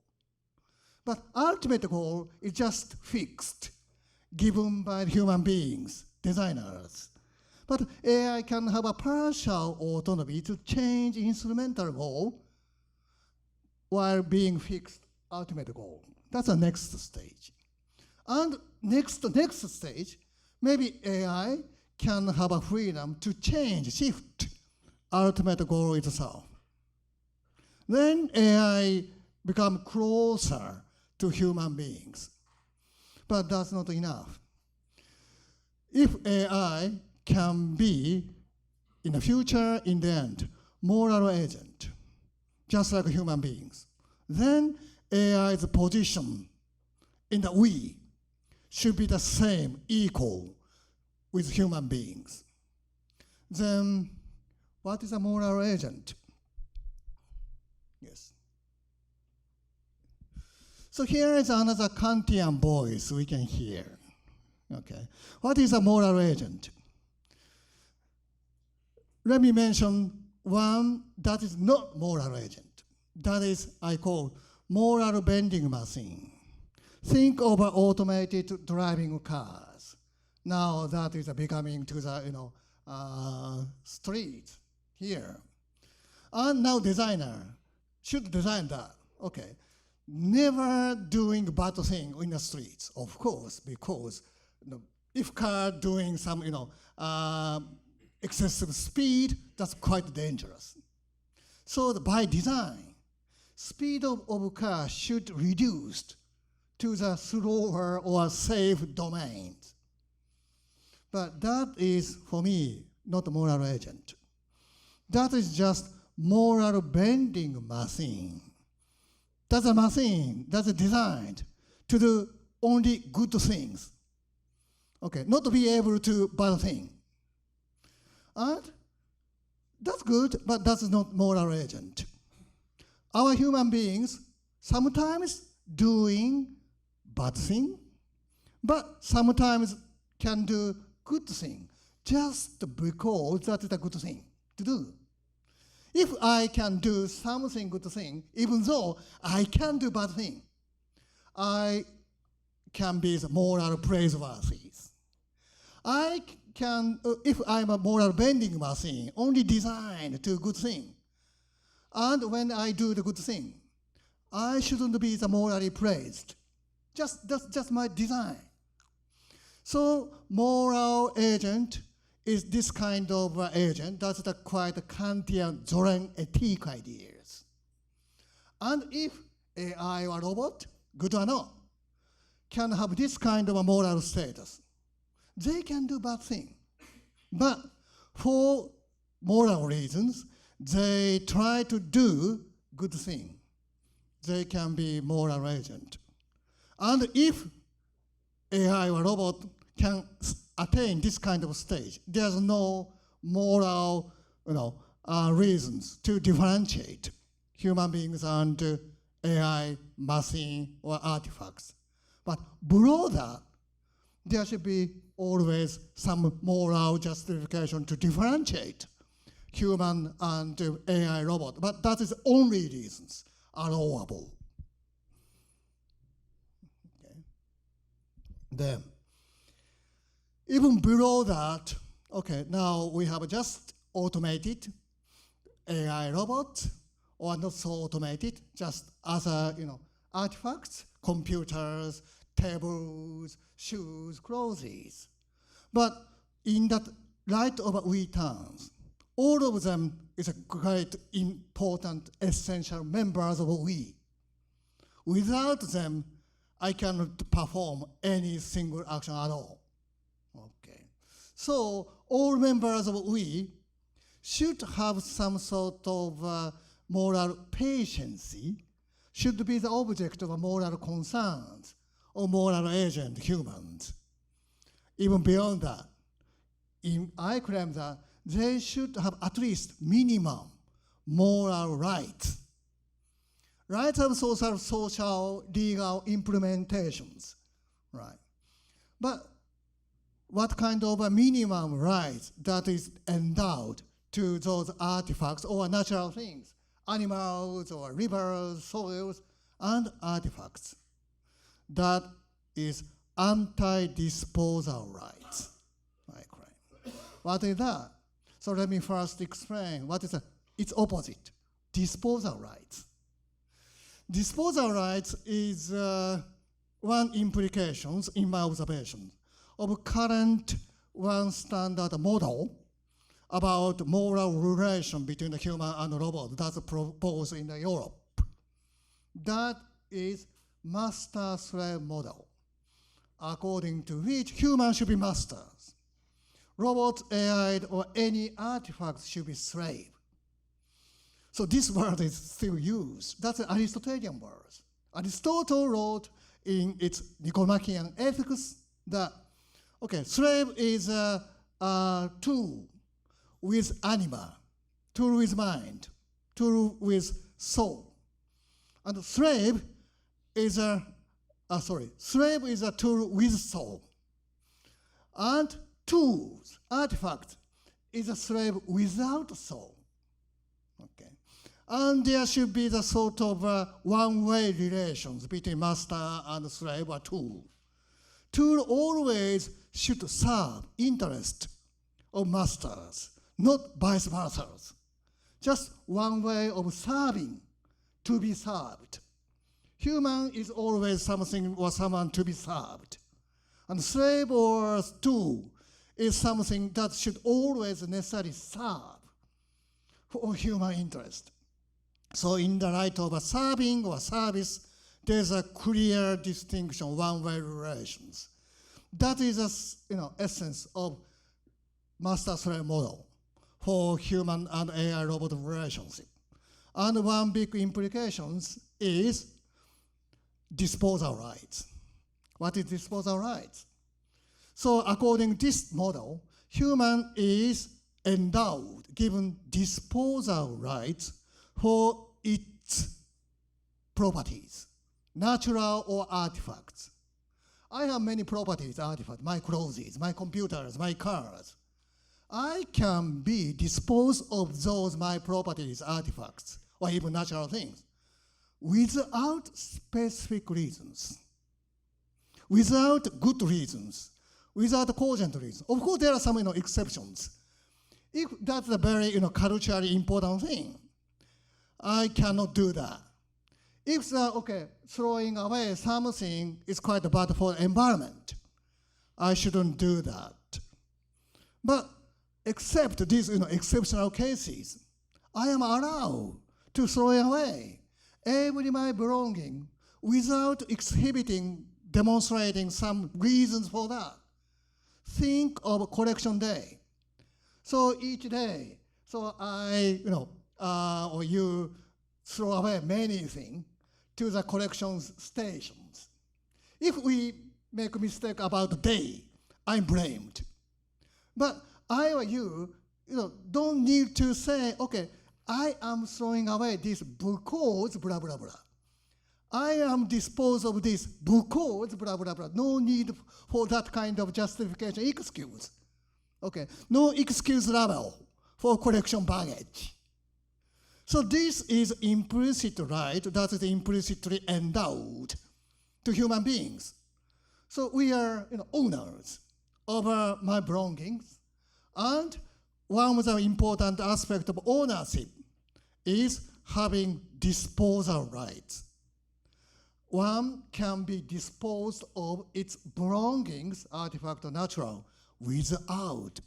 But ultimate goal is just fixed, given by human beings, designers. But AI can have a partial autonomy to change instrumental goal while being fixed ultimate goal. That's the next stage. And next stage, maybe AI can have a freedom to shift ultimate goal itself. Then AI become closer to human beings. But that's not enough. If AI can be, in the future, in the end, moral agent, just like human beings, then AI's position in the we should be the same, equal with human beings. Then what is a moral agent? Yes. So here is another Kantian voice we can hear. Okay. What is a moral agent? Let me mention one that is not moral agent. That is, I call moral vending machine. Think of automated driving cars. Now that is becoming to the street here. And now designer should design that. Okay. Never doing bad thing in the streets, of course, because if car doing some excessive speed, that's quite dangerous. So by design, speed of car should reduce to the slower or safe domains. But that is, for me, not a moral agent. That is just moral vending machine. That's a machine that's designed to do only good things. Okay, not to be able to bad thing. And that's good, but that's not moral agent. Our human beings sometimes doing bad thing, but sometimes can do good thing just because that is a good thing to do. If I can do something good thing, even though I can do bad thing, I can be the moral praiseworthy. I can, if I'm a moral bending machine, only designed to good thing, and when I do the good thing, I shouldn't be the morally praised. That's just my design. So moral agent is this kind of agent. That's the quite Kantian Zoran ethic ideas. And if AI or robot, good or not, can have this kind of a moral status, they can do bad thing. But for moral reasons, they try to do good thing. They can be moral agent. And if AI or robot can attain this kind of stage, there's no moral reasons to differentiate human beings and AI, machine, or artifacts. But below that, there should be always some moral justification to differentiate human and AI robot. But that is only reasons allowable. Okay. Then, even below that, okay, now we have just automated AI robots, or not so automated, just other artifacts, computers, tables, shoes, clothes. But in that light of we terms, all of them is a great, important, essential members of we. Without them, I cannot perform any single action at all. Okay. So all members of we should have some sort of moral patience, should be the object of moral concerns or moral agent humans. Even beyond that, I claim that they should have at least minimum moral rights. Rights of social, legal implementations, right? But what kind of a minimum rights that is endowed to those artifacts or natural things, animals or rivers, soils, and artifacts? That is anti-disposal rights, I claim. What is that? So let me first explain what is its opposite, disposal rights. Disposal rights is one implications, in my observation, of current one standard model about moral relation between the human and robot that's proposed in Europe. That is master-slave model, according to which humans should be masters. Robots, AI, or any artifacts should be slave. So this word is still used. That's an Aristotelian word. Aristotle wrote in its Nicomachean Ethics that, okay, slave is a tool with anima, tool with mind, tool with soul. And slave is a tool with soul. And tools, artifacts, is a slave without soul. Okay. And there should be the sort of one-way relations between master and slave or tool. Tool always should serve interest of masters, not vice versa. Just one way of serving, to be served. Human is always something or someone to be served. And slave or tool is something that should always necessarily serve for human interest. So in the light of a serving or service, there's a clear distinction, one-way relations. That is the essence of master-slave model for human and AI robot relationship. And one big implication is disposal rights. What is disposal rights? So according to this model, human is endowed, given disposal rights for its properties, natural or artifacts. I have many properties, artifacts, my clothes, my computers, my cars. I can be disposed of those my properties, artifacts, or even natural things without specific reasons, without good reasons, without cogent reasons. Of course, there are some exceptions. If that's a very culturally important thing, I cannot do that. If throwing away something is quite bad for the environment, I shouldn't do that. But except these exceptional cases, I am allowed to throw away every my belonging without exhibiting, demonstrating some reasons for that. Think of collection day. So each day, so I, or you throw away many things to the collection stations. If we make a mistake about the day, I'm blamed. But I or you, don't need to say, okay, I am throwing away this because blah, blah, blah. I am disposed of this because blah, blah, blah. No need for that kind of justification, excuse. Okay, no excuse level for collection baggage. So this is implicit right that is implicitly endowed to human beings. So we are owners over my belongings, and one of the important aspects of ownership is having disposal rights. One can be disposed of its belongings, artifact or natural, without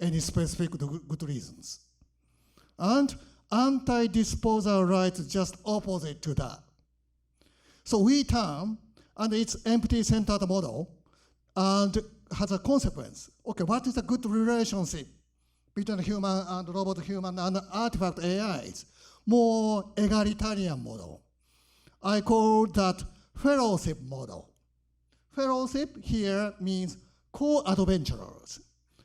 any specific good reasons. And anti-disposal rights just opposite to that. So we turn, and it's empty-centered model, and has a consequence. Okay, what is a good relationship between human and robot human and artifact AIs? More egalitarian model. I call that fellowship model. Fellowship here means co-adventurers,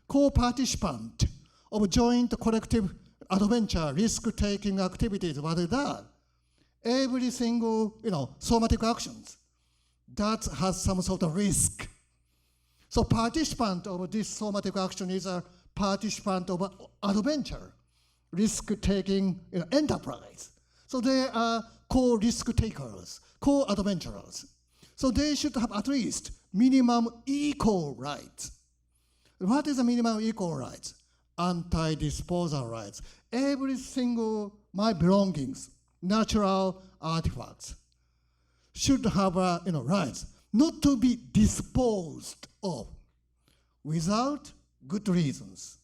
co-participant of joint collective adventure, risk-taking activities. What is that? Every single, somatic actions that has some sort of risk. So participant of this somatic action is a participant of adventure, risk-taking enterprise. So they are co-risk takers, co-adventurers. So they should have at least minimum equal rights. What is the minimum equal rights? Anti-disposal rights. Every single my belongings, natural artifacts, should have rights not to be disposed of without good reasons,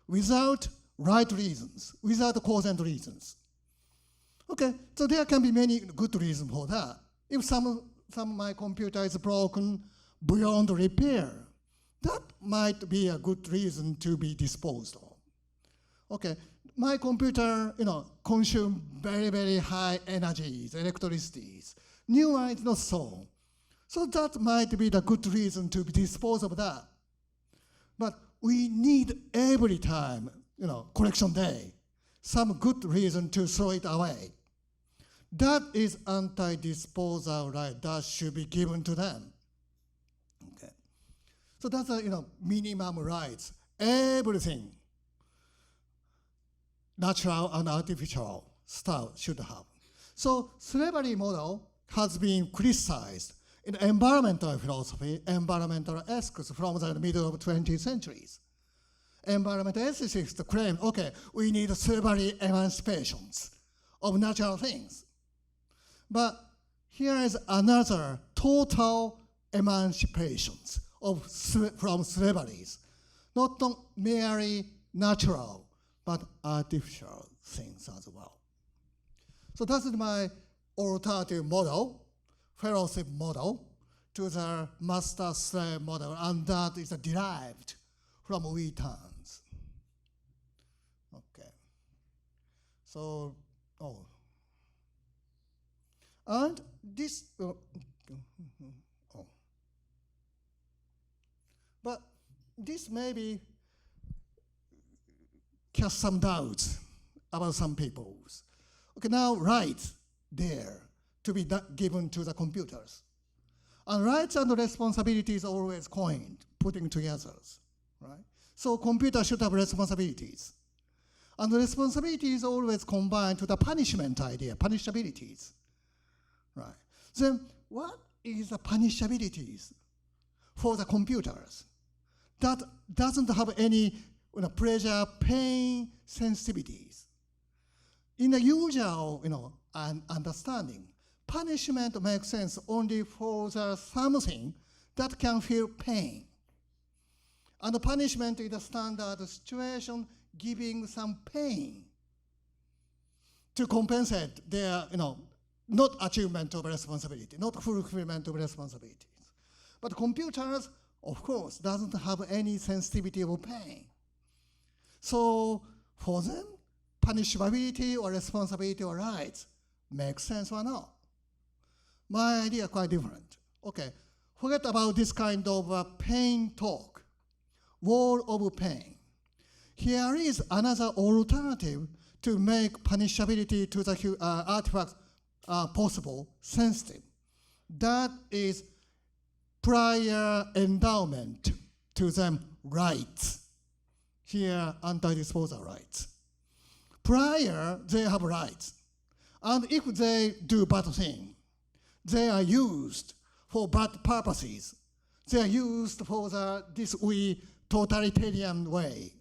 without right reasons, without cogent reasons. Okay, so there can be many good reasons for that. If some of my computer is broken beyond repair, that might be a good reason to be disposed of. Okay, my computer, consume very, very high energies, electricities. New one is not so. So that might be the good reason to dispose of that. But we need every time, collection day, some good reason to throw it away. That is anti-disposal right that should be given to them. Okay. So that's minimum rights. Everything, natural and artificial stuff should have. So slavery model has been criticized in environmental philosophy, environmental ethics from the middle of 20th centuries. Environmental ethicists claim, okay, we need slavery emancipations of natural things. But here is another total emancipations from slaveries, not merely natural, but artificial things as well. So that is my alternative model, fellowship model, to the master-slave model, and that is derived from we terms. Okay. So, and this, but this maybe cast some doubts about some peoples. Okay, now rights there to be given to the computers. And rights and responsibilities always coined, putting together, right? So computer should have responsibilities. And the responsibilities always combined to the punishment idea, punishabilities, right? Then what is the punishabilities for the computers that doesn't have any pleasure, pain, sensitivities? In the usual understanding, punishment makes sense only for the something that can feel pain. And the punishment is a standard situation giving some pain to compensate their, not achievement of responsibility, not fulfillment of responsibilities. But computers, of course, doesn't have any sensitivity of pain. So for them, punishability or responsibility or rights makes sense or not. My idea is quite different. Okay, forget about this kind of pain talk, wall of pain. Here is another alternative to make punishability to the artifacts possible, sensitive. That is prior endowment to them rights. Here, anti-disposal rights. Prior, they have rights. And if they do bad thing, they are used for bad purposes. They are used for this totalitarian way.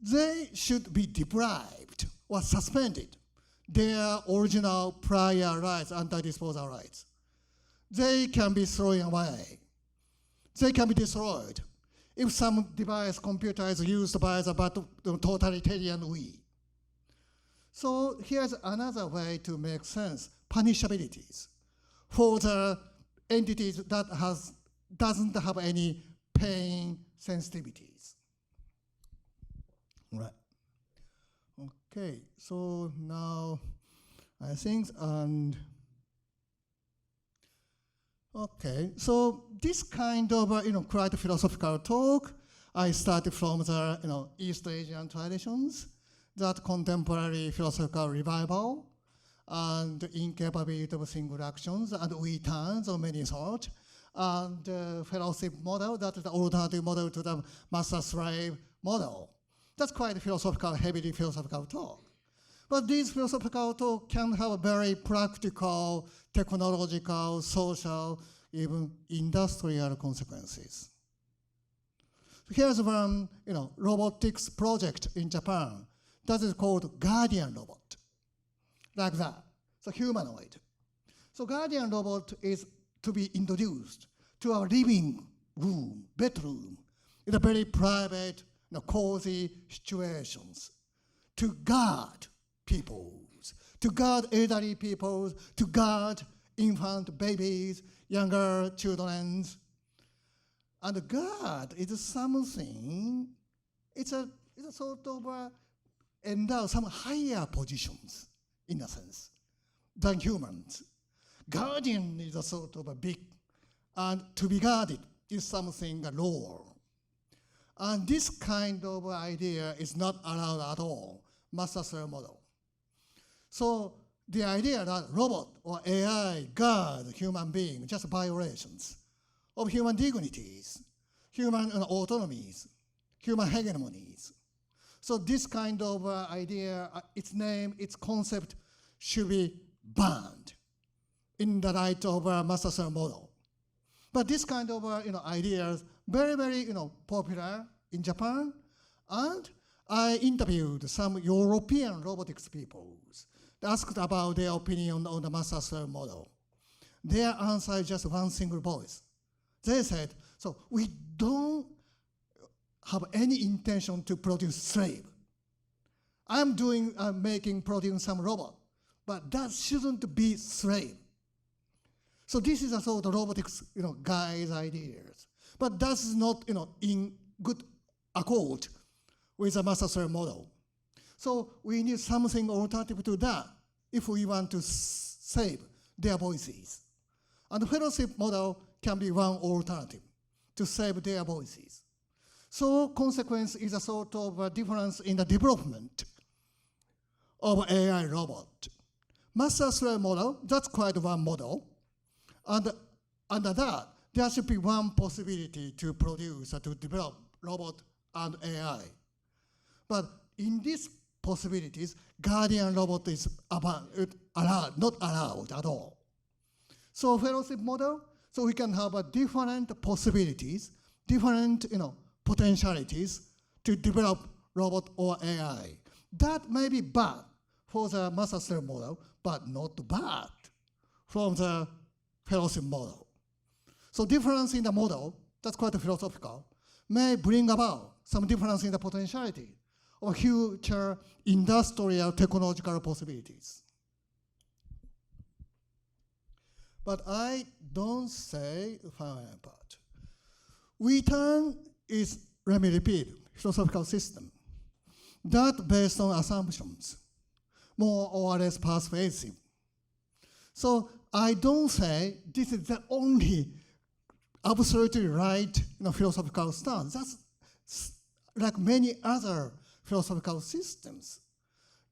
They should be deprived or suspended their original prior rights, anti-disposal rights. They can be thrown away. They can be destroyed if some device, computer is used by the totalitarian way. So here's another way to make sense, punishabilities for the entities that doesn't have any pain sensitivities. Right. Okay, so now I think, okay, so this kind of quite philosophical talk, I started from the East Asian traditions, that contemporary philosophical revival, and incapability of single actions, and we turns of many thought, and fellowship model, that is the alternative model to the master-slave model. That's quite a philosophical, heavily philosophical talk. But these philosophical talk can have very practical, technological, social, even industrial consequences. Here's one, robotics project in Japan that is called Guardian Robot, like that. So humanoid. So Guardian Robot is to be introduced to our living room, bedroom, in a very private, cozy situations to guard peoples, to guard elderly peoples, to guard infant babies, younger children. And guard is something, it's a sort of endow some higher positions, in a sense, than humans. Guardian is a sort of a big, and to be guarded is something lower. And this kind of idea is not allowed at all, master-slave model. So the idea that robot or AI guard human being, just violations of human dignities, human autonomies, human hegemonies. So this kind of idea, its name, its concept should be banned in the light of master-slave model. But this kind of ideas, very, very popular in Japan, and I interviewed some European robotics people, asked about their opinion on the master-slave model. Their answer is just one single voice. They said, so we don't have any intention to produce slave. I'm producing some robot, but that shouldn't be slave. So this is a sort of robotics, guys' ideas. But that's not, in good accord with the master-slave model. So we need something alternative to that if we want to save their voices. And the fellowship model can be one alternative to save their voices. So consequence is a sort of a difference in the development of AI robot. Master-slave model, that's quite one model. And under that, there should be one possibility to produce or to develop robot and AI. But in these possibilities, guardian robot is not allowed at all. So fellowship model, so we can have a different possibilities, different potentialities to develop robot or AI. That may be bad for the master slave model, but not bad from the fellowship model. So difference in the model, that's quite philosophical, may bring about some difference in the potentiality of future industrial technological possibilities. But I don't say the final part. We turn is, let me repeat, philosophical system that based on assumptions, more or less persuasive. So I don't say this is the only absolutely right philosophical stance. That's like many other philosophical systems.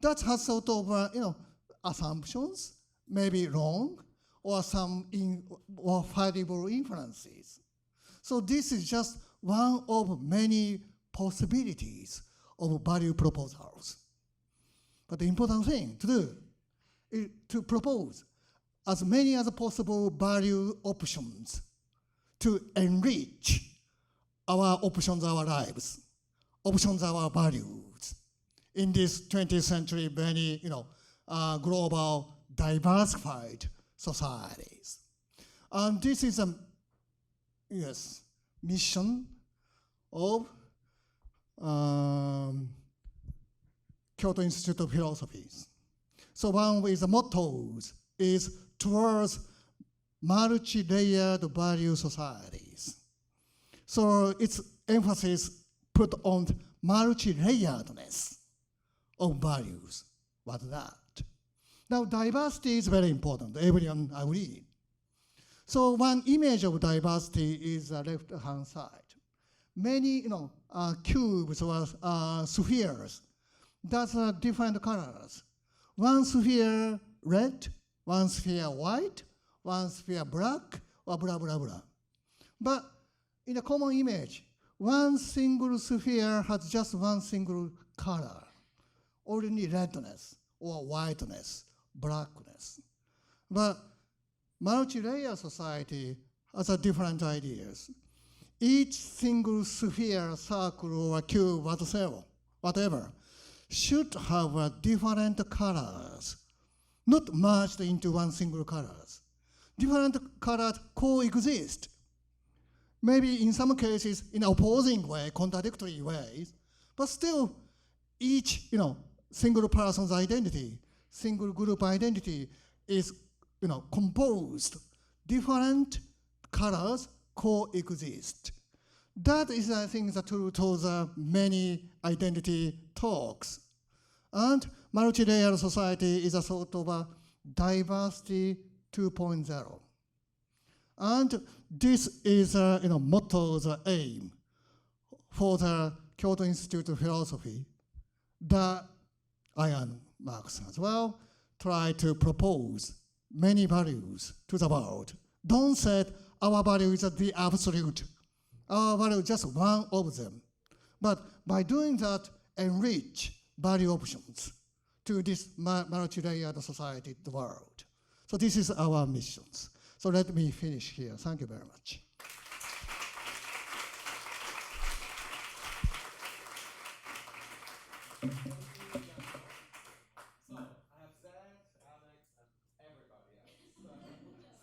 That has sort of assumptions, maybe wrong, or some or fallible inferences. So this is just one of many possibilities of value proposals. But the important thing to do is to propose as many as possible value options to enrich our options, our lives, options, our values in this 20th century, very global, diversified societies. And this is a mission of Kyoto Institute of Philosophies. So one with the mottos is towards multi-layered value societies. So its emphasis put on multi-layeredness of values. What's that? Now diversity is very important, everyone agrees. So one image of diversity is the left-hand side. Many cubes or spheres that are different colors. One sphere red, one sphere white, one sphere black, or blah, blah, blah. But in a common image, one single sphere has just one single color, only redness or whiteness, blackness. But multi-layer society has a different ideas. Each single sphere, circle, or cube, whatever, should have different colors, not merged into one single colors. Different colors coexist. Maybe in some cases in opposing way, contradictory ways, but still each single person's identity, single group identity is composed. Different colors coexist. That is, I think, the truth of the many identity talks. And multi-layered society is a sort of a diversity 2.0. And this is a motto, the aim for the Kyoto Institute of Philosophy that I and Marx as well try to propose many values to the world. Don't say our value is the absolute. Our value is just one of them. But by doing that, enrich value options to this multi-layered society, the world. So this is our missions. So let me finish here. Thank you very much. So I have Zach, Alex, and everybody else.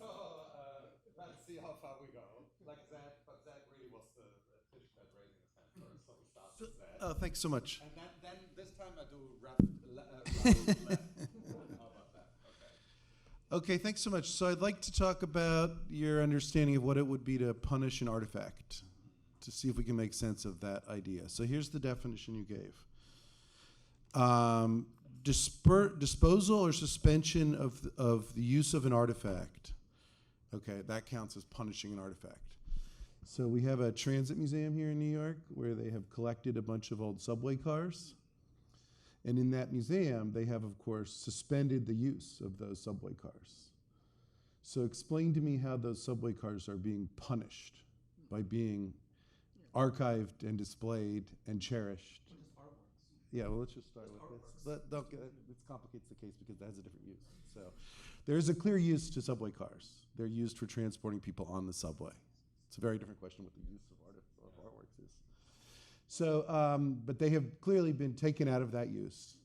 So let's see how far we go. Like Zach, but Zach really was the fish that raising his hand first. So we start with Zach. Oh, thanks so much. And then this time I do left. How about that? Okay. Okay, thanks so much. So I'd like to talk about your understanding of what it would be to punish an artifact, to see if we can make sense of that idea. So here's the definition you gave. Disposal or suspension of the use of an artifact. Okay, that counts as punishing an artifact. So we have a transit museum here in New York where they have collected a bunch of old subway cars. And in that museum, they have, of course, suspended the use of those subway cars. So explain to me how those subway cars are being punished by being archived and displayed and cherished. Yeah, well, let's just start with this. This complicates the case because it has a different use. So there's a clear use to subway cars. They're used for transporting people on the subway. It's a very different question what the use of artworks is. So, but they have clearly been taken out of that use.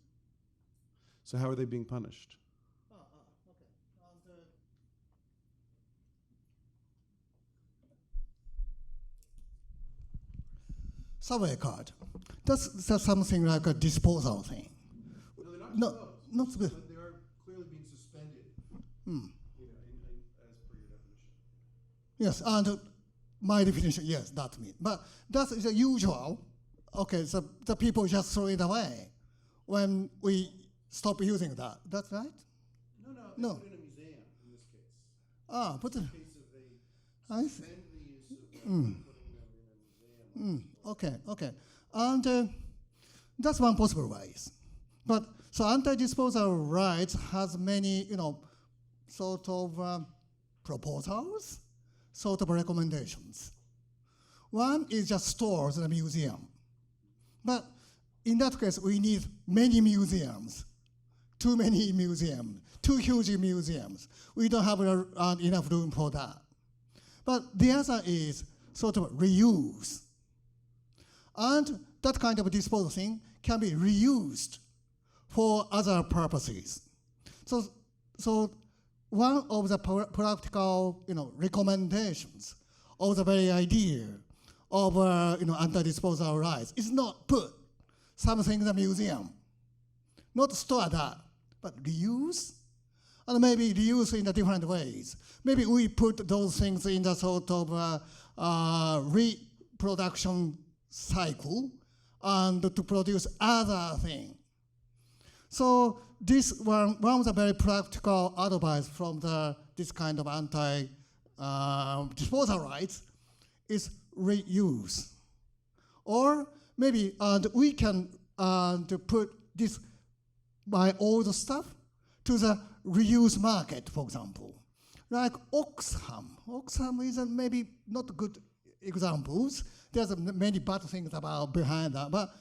So how are they being punished? Okay. Subway card. That's something like a disposal thing. No, they're not No, disposed, not disposed. but they are clearly being suspended. Hmm. As per your definition. Yes, and my definition, yes, that means. But that's the usual. Okay, so the people just throw it away when we stop using that. That's right? No, they put it in a museum in this case. Put it. In this case, if they I see. suspend the use of putting them in a museum. Okay. And that's one possible ways. But so anti-disposal rights has many, sort of proposals, sort of recommendations. One is just stores in a museum. But in that case, we need many museums, too many museums, too huge museums. We don't have enough room for that. But the other is sort of reuse. And that kind of disposal thing can be reused for other purposes. So one of the practical, recommendations of the very idea of, anti-disposal rights is not put something in the museum, not store that, but reuse, and maybe reuse in the different ways. Maybe we put those things in the sort of reproduction cycle and to produce other thing. So this one of the very practical advice from this kind of anti-disposal rights is reuse. Or maybe we can to put this by all the stuff to the reuse market, for example. Like Oxfam. Oxfam is maybe not good examples. There's many bad things about behind that, but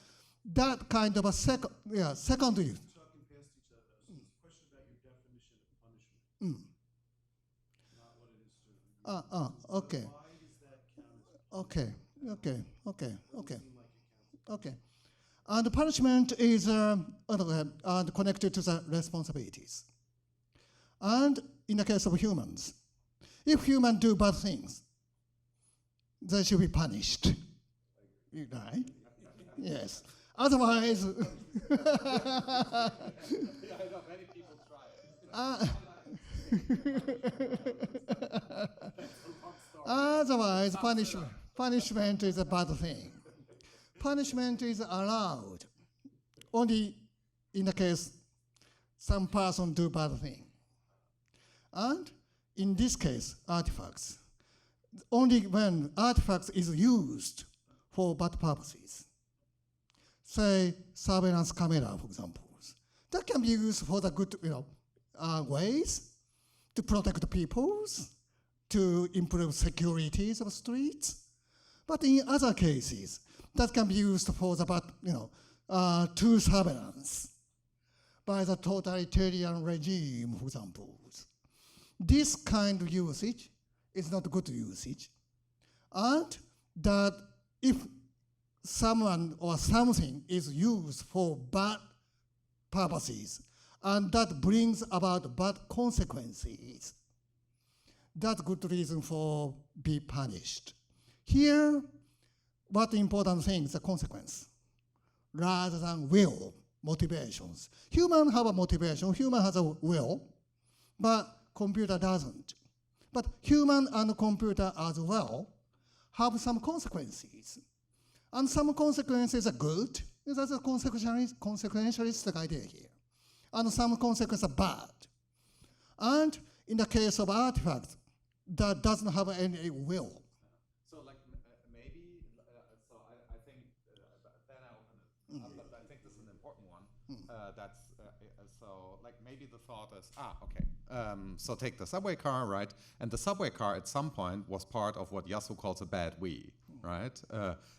that kind of a second use. Talking past each other. So it's a question about your definition of punishment. Not what it is to. Okay. Why does that count as Okay. And the punishment is connected to the responsibilities. And in the case of humans, if humans do bad things, they should be punished. Right? Yes. Otherwise, Yeah, I know many people try it. otherwise punishment is a bad thing. Punishment is allowed only in the case some person do bad thing. And in this case, artifacts, only when artifacts is used for bad purposes. Say surveillance camera, for example. That can be used for the good, ways to protect the peoples, to improve securities of streets. But in other cases, that can be used for the bad, to surveillance by the totalitarian regime, for example. This kind of usage is not good usage. And that if someone or something is used for bad purposes, and that brings about bad consequences, that's good reason for be punished. Here, what important thing is the consequence, rather than will, motivations. Human have a motivation, human has a will, but computer doesn't. But human and computer as well have some consequences. And some consequences are good. That's a consequentialistic idea here. And some consequences are bad. And in the case of artifacts, that doesn't have any will. So, maybe, I think, then I think this is an important one. So like maybe the thought is, okay. So take the subway car, right? And the subway car at some point was part of what Yasuo calls a bad we, right?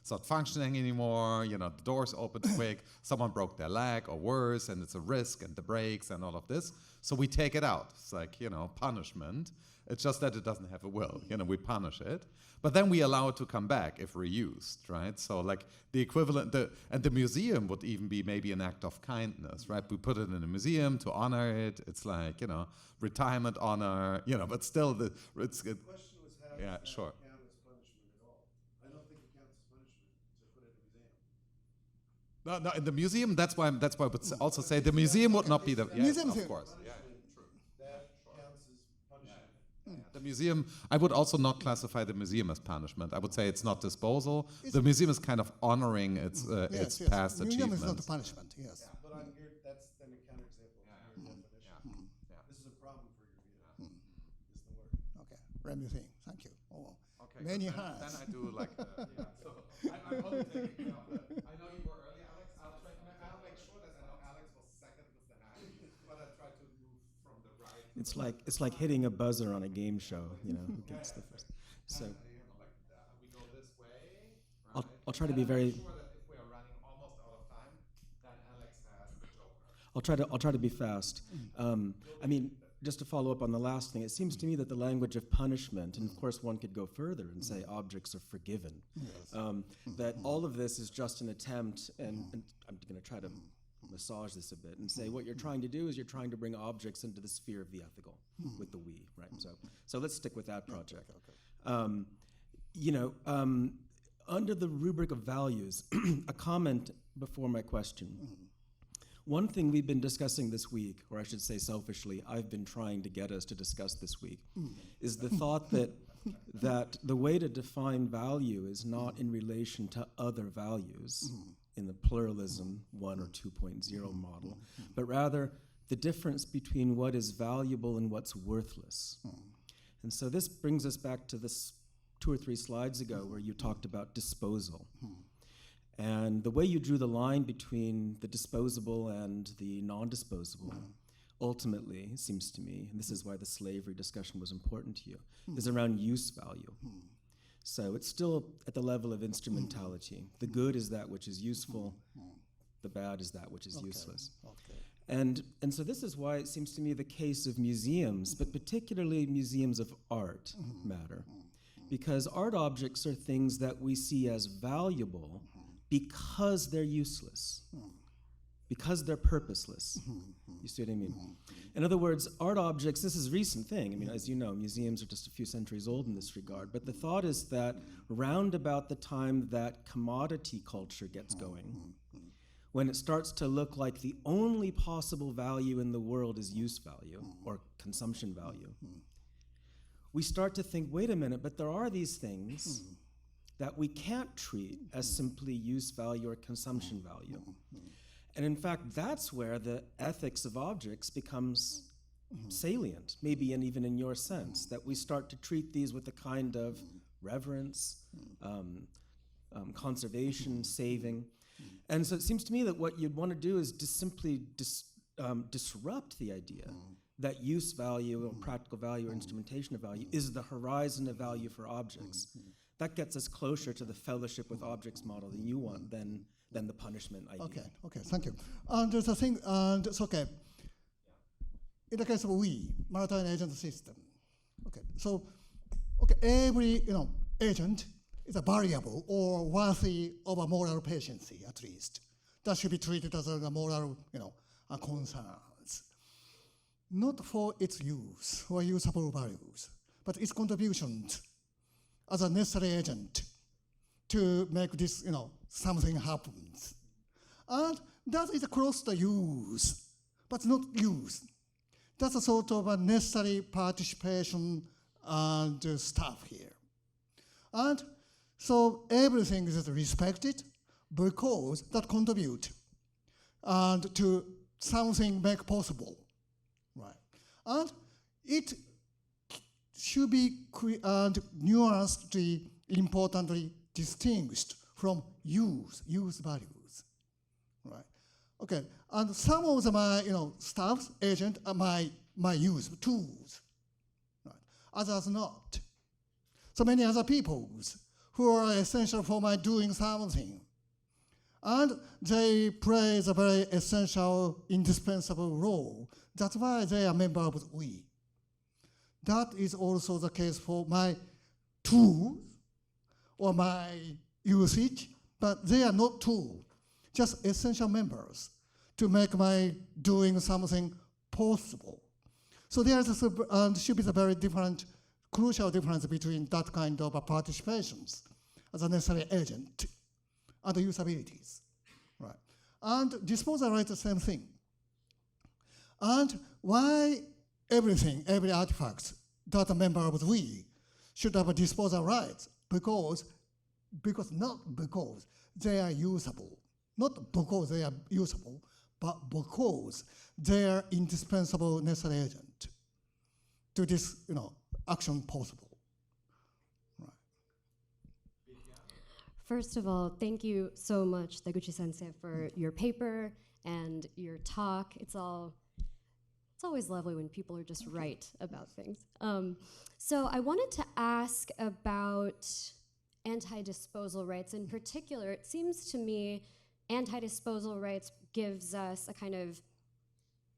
It's not functioning anymore. You know, the doors opened quick. Someone broke their leg or worse, and it's a risk, and the brakes and all of this. So we take it out. It's like, you know, punishment. It's just that it doesn't have a will. You know, we punish it. But then we allow it to come back if reused, right? So like the equivalent, and the museum would even be maybe an act of kindness, right? We put it in a museum to honor it. It's like, you know, retirement honor, you know, but still The question was how Yeah, does sure. that count as punishment at all? I don't think it counts as punishment to put it in a museum. No, in the museum, that's why I would also say the museum would not be the, yes, Museum of thing. course. Yeah, true. That counts as punishment. The museum, I would also not classify the museum as punishment. I would say it's not disposal. The museum is kind of honoring its past Museum achievements. is not punishment, yes. But on your, that's then a counterexample to your definition. This is a problem for your view. Is the word. Okay, let me think. Thank you. Oh, Okay, many then, hands. then I do like, so I'm only taking, you know, I know you were early, Alex. I'll make sure that I know Alex was second with the hand, but I try to move from the right. It's like hitting a buzzer on a game show, you know, who gets the first. So We go this way. Right? I'll try to be And very. I'm sure that if we are running almost out of time, then Alex has the joker. I'll try to be fast. I mean, just to follow up on the last thing, it seems to me that the language of punishment, and of course one could go further and say objects are forgiven, that all of this is just an attempt, and I'm going to try to massage this a bit and say what you're trying to do is you're trying to bring objects into the sphere of the ethical with the we, right? So let's stick with that project. You know, under the rubric of values, a comment before my question. One thing we've been discussing this week, or I should say selfishly, I've been trying to get us to discuss this week, is the thought that the way to define value is not in relation to other values in the pluralism 1 or 2.0 model, but rather the difference between what is valuable and what's worthless. And so this brings us back to this 2 or 3 slides ago where you talked about disposal. And the way you drew the line between the disposable and the non-disposable, ultimately, it seems to me, and this is why the slavery discussion was important to you, is around use value. So it's still at the level of instrumentality. The good is that which is useful, the bad is that which is useless. And so this is why it seems to me the case of museums, but particularly museums of art, matter. Because art objects are things that we see as valuable because they're useless, because they're purposeless. You see what I mean? In other words, art objects, this is a recent thing. I mean, as you know, museums are just a few centuries old in this regard. But the thought is that round about the time that commodity culture gets going, when it starts to look like the only possible value in the world is use value or consumption value, we start to think, wait a minute, but there are these things that we can't treat as simply use value or consumption value. And in fact, that's where the ethics of objects becomes salient, maybe and even in your sense, that we start to treat these with a kind of reverence, conservation, saving. And so it seems to me that what you'd want to do is just simply disrupt the idea that use value or practical value or instrumentation of value is the horizon of value for objects. That gets us closer to the fellowship with objects model that you want than the punishment idea. Okay, thank you. And the thing, and it's okay. In the case of we, maritime agent system, every agent is a variable or worthy of a moral patience, at least. That should be treated as a moral, concerns. Not for its use or usable values, but its contributions as a necessary agent to make this, something happens. And that is across the use, but not use. That's a sort of a necessary participation and stuff here. And so everything is respected because that contribute and to something make possible, right? And it should be nuancedly, importantly distinguished from use values, right? Okay, and some of the, my staffs, agent are my use tools, right? Others not. So many other peoples who are essential for my doing something, and they play a very essential, indispensable role. That's why they are member of we. That is also the case for my tools or my usage, but they are not tools, just essential members to make my doing something possible. So there should be a very different, crucial difference between that kind of participations as a necessary agent and the usabilities, right? And disposal rights, the same thing. And why every artifact that a member of we should have a disposal rights? Because not because they are usable, not because they are usable, but because they are indispensable necessary agent to this, action possible. Right. First of all, thank you so much, Deguchi Sensei, for your paper and your talk. It's always lovely when people are just right about things. So I wanted to ask about anti-disposal rights. In particular, it seems to me anti-disposal rights gives us a kind of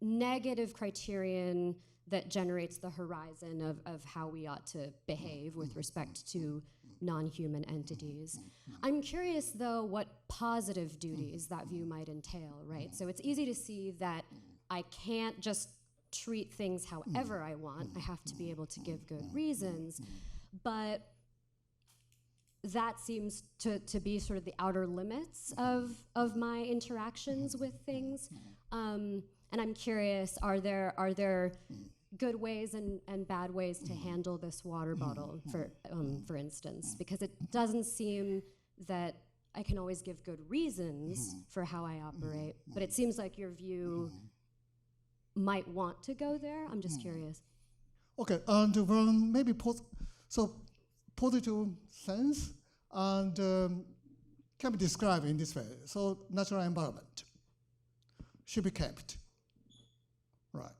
negative criterion that generates the horizon of how we ought to behave with respect to non-human entities. I'm curious, though, what positive duties that view might entail, right? So it's easy to see that I can't just treat things however I want. I have to be able to give good reasons. But that seems to be sort of the outer limits of my interactions with things. And I'm curious, are there good ways and bad ways to handle this water bottle, for instance? Because it doesn't seem that I can always give good reasons for how I operate, but it seems like your view might want to go there. I'm just curious. Okay, and maybe positive sense and can be described in this way. So natural environment should be kept, right?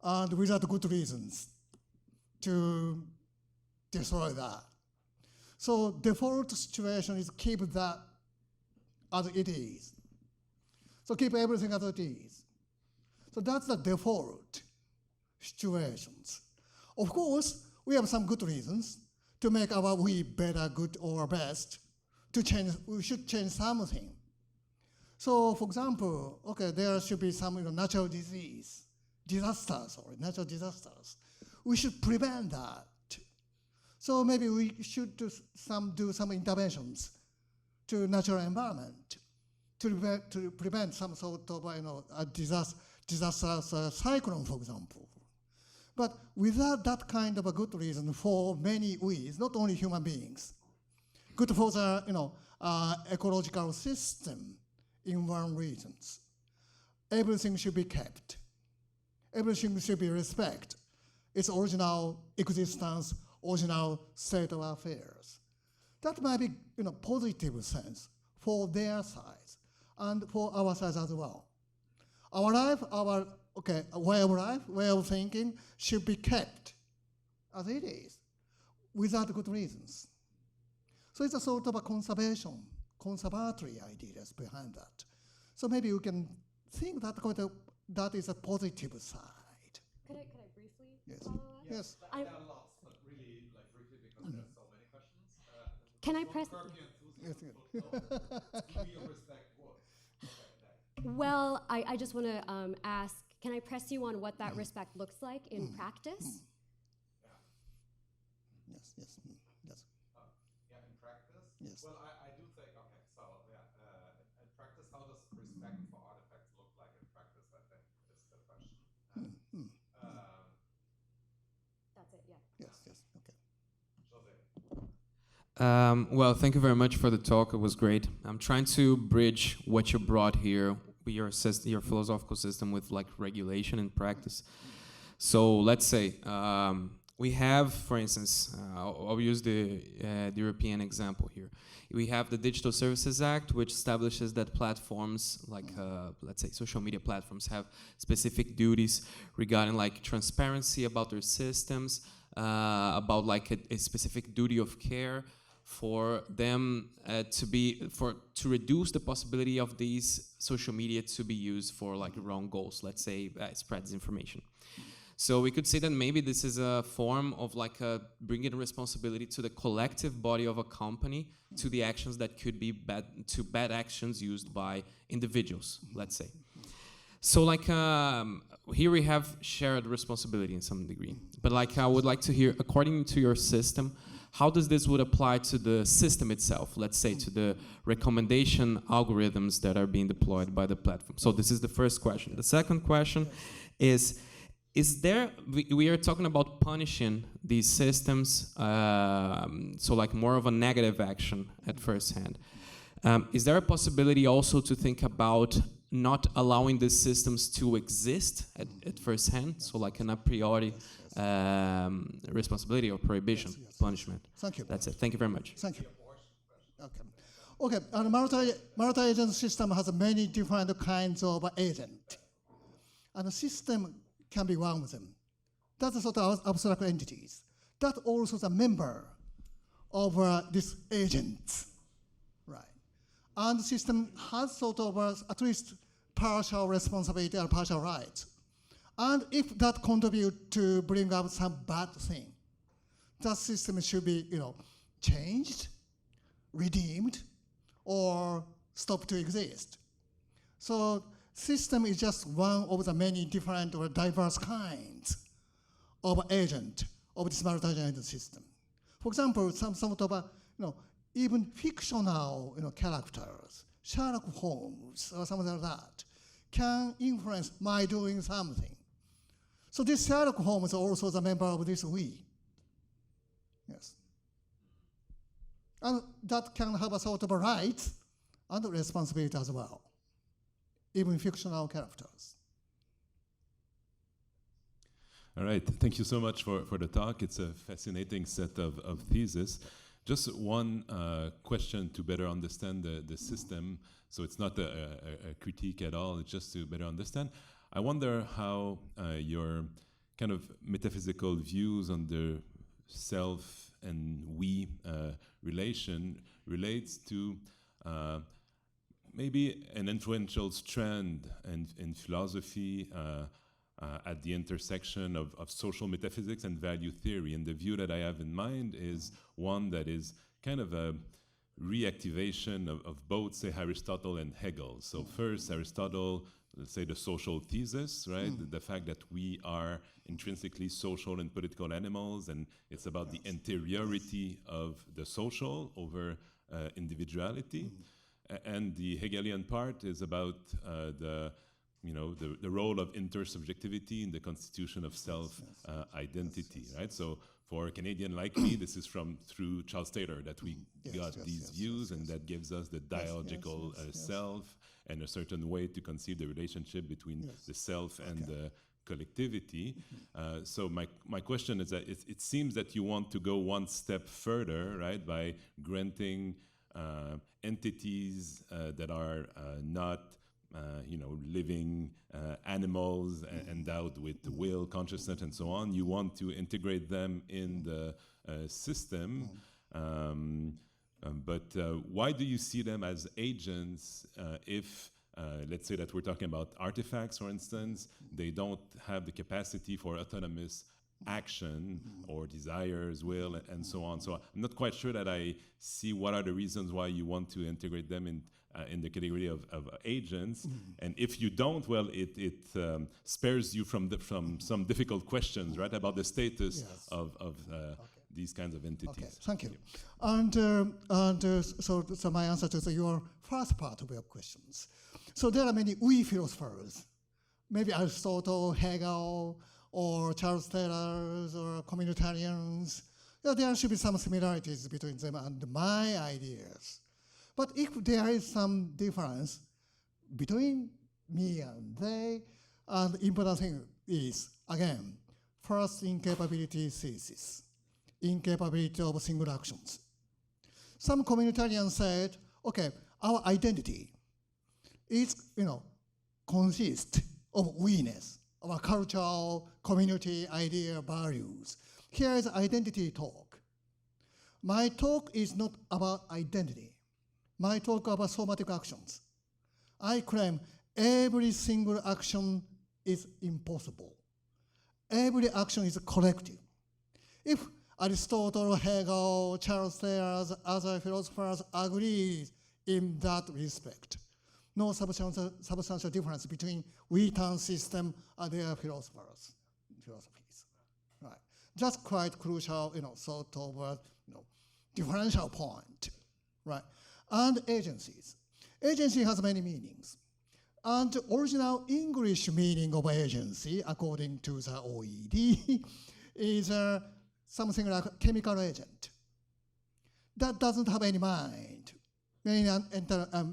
And without good reasons to destroy that. So default situation is keep that as it is. So keep everything as it is. So that's the default situations. Of course, we have some good reasons to make our we better, good, or best. To change, we should change something. So, for example, okay, there should be some natural disasters. We should prevent that. So maybe we should do some interventions to natural environment to prevent some sort of a disastrous cyclone, for example. But without that kind of a good reason for many we's, not only human beings, good for the ecological system in one region, everything should be kept. Everything should be respected its original existence, original state of affairs. That might be positive sense for their side and for our side as well. Our life, way of life, way of thinking should be kept as it is, without good reasons. So it's a sort of a conservatory ideas behind that. So maybe you can think that is a positive side. Could I briefly Yes. follow up? Yes. There are lots, but really, briefly, because there's so many questions. Can I press? Yes, Give me your respect. Well, I just want to ask, can I press you on what that respect looks like in practice? Yes. Yeah, in practice? Yes. Well, I do think, okay, so yeah, in practice, how does respect for artifacts look like in practice, I think, is the question. That's it, yeah. Yes, okay. Jose. Well, thank you very much for the talk. It was great. I'm trying to bridge what you brought here, your philosophical system, with like regulation in practice. So let's say we have, for instance, I'll use the European example here. We have the Digital Services Act, which establishes that platforms, like let's say social media platforms, have specific duties regarding like transparency about their systems, about like a specific duty of care for them to reduce the possibility of these social media to be used for like wrong goals. Let's say spread disinformation. So we could say that maybe this is a form of like bringing responsibility to the collective body of a company to the actions that could be bad actions used by individuals, let's say. So like here we have shared responsibility in some degree. But like I would like to hear, according to your system, how does this would apply to the system itself, let's say to the recommendation algorithms that are being deployed by the platform? So this is the first question. The second question is there, we are talking about punishing these systems, so like more of a negative action at first hand. Is there a possibility also to think about not allowing these systems to exist at first hand, so like an a priori responsibility or prohibition, punishment? Thank you. That's it. Thank you very much. Thank you. Okay, and multi-agent system has many different kinds of agent. And the system can be one of them. That's a sort of abstract entities. That also is a member of this agent, right? And the system has sort of at least partial responsibility or partial rights. And if that contribute to bring up some bad thing, that system should be, changed, redeemed, or stop to exist. So system is just one of the many different or diverse kinds of agent of this multi-agent system. For example, some sort of even fictional characters, Sherlock Holmes or something like that, can influence my doing something. So this Sherlock Holmes is also the member of this we. Yes. And that can have a sort of a right and responsibility as well, even fictional characters. All right, thank you so much for the talk. It's a fascinating set of theses. Just one question to better understand the system. So it's not a critique at all, it's just to better understand. I wonder how your kind of metaphysical views on the self and we relation relates to maybe an influential strand in philosophy at the intersection of social metaphysics and value theory. And the view that I have in mind is one that is kind of a reactivation of both, say, Aristotle and Hegel. So first, Aristotle, let's say the social thesis, right? The fact that we are intrinsically social and political animals, and it's about the interiority of the social over individuality. And the Hegelian part is about the role of intersubjectivity in the constitution of self-identity, right? So for a Canadian like me, this is through Charles Taylor that we got these views, and that gives us the dialogical self and a certain way to conceive the relationship between the self and the collectivity. So my question is that it seems that you want to go one step further, right, by granting entities that are not living animals endowed with will, consciousness, and so on. You want to integrate them in the system. But why do you see them as agents if, let's say that we're talking about artifacts, for instance, they don't have the capacity for autonomous action or desires, will, and so on. So I'm not quite sure that I see what are the reasons why you want to integrate them in the category of agents. And if you don't, well, it spares you from some difficult questions, right, about the status of these kinds of entities. Okay, thank you. So my answer to your first part of your questions. So there are many we philosophers, maybe Aristotle, Hegel, or Charles Taylor, or communitarians. There should be some similarities between them and my ideas. But if there is some difference between me and they, and the important thing is, again, First, incapability thesis, incapability of single actions. Some communitarians said, okay, our identity is, consists of we-ness, our cultural, community, idea, values. Here is identity talk. My talk is not about identity. My talk about somatic actions. I claim every single action is impossible. Every action is collective. If Aristotle, Hegel, Charles Sayers, other philosophers agree in that respect, no substantial difference between Wheaton system and their philosophies. Right. That's quite crucial, sort of, differential point, right? And agencies. Agency has many meanings. And the original English meaning of agency, according to the OED, is something like a chemical agent that doesn't have any mind, any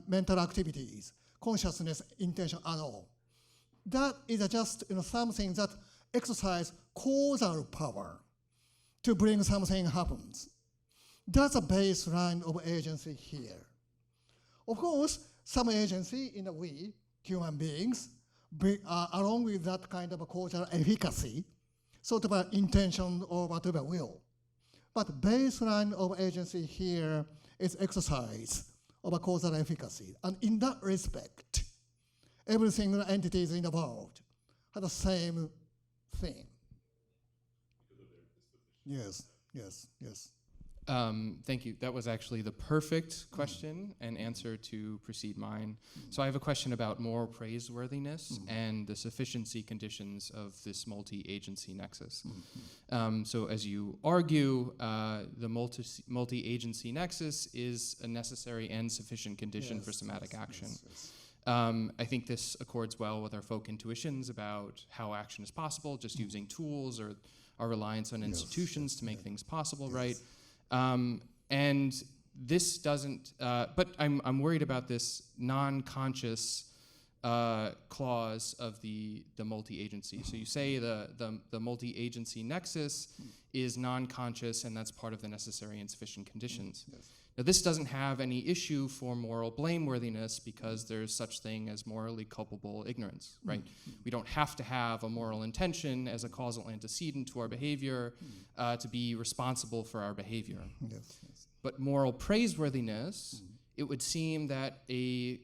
mental activities, consciousness, intention at all. That is just something that exercises causal power to bring something happens. That's a baseline of agency here. Of course, some agency in we, human beings, along with that kind of a causal efficacy, sort of an intention or whatever will. But baseline of agency here is exercise of a causal efficacy. And in that respect, every single entity in the world has the same thing. Yes. Thank you. That was actually the perfect question and answer to precede mine. So I have a question about moral praiseworthiness and the sufficiency conditions of this multi-agency nexus. So as you argue, the multi-agency nexus is a necessary and sufficient condition for somatic action. I think this accords well with our folk intuitions about how action is possible, just using tools or our reliance on institutions to make things possible, right? And this doesn't, but I'm worried about this non-conscious clause of the multi-agency. So you say the multi-agency nexus is non-conscious, and that's part of the necessary and sufficient conditions. Now, this doesn't have any issue for moral blameworthiness because there's such thing as morally culpable ignorance, right? We don't have to have a moral intention as a causal antecedent to our behavior to be responsible for our behavior. But moral praiseworthiness, it would seem that a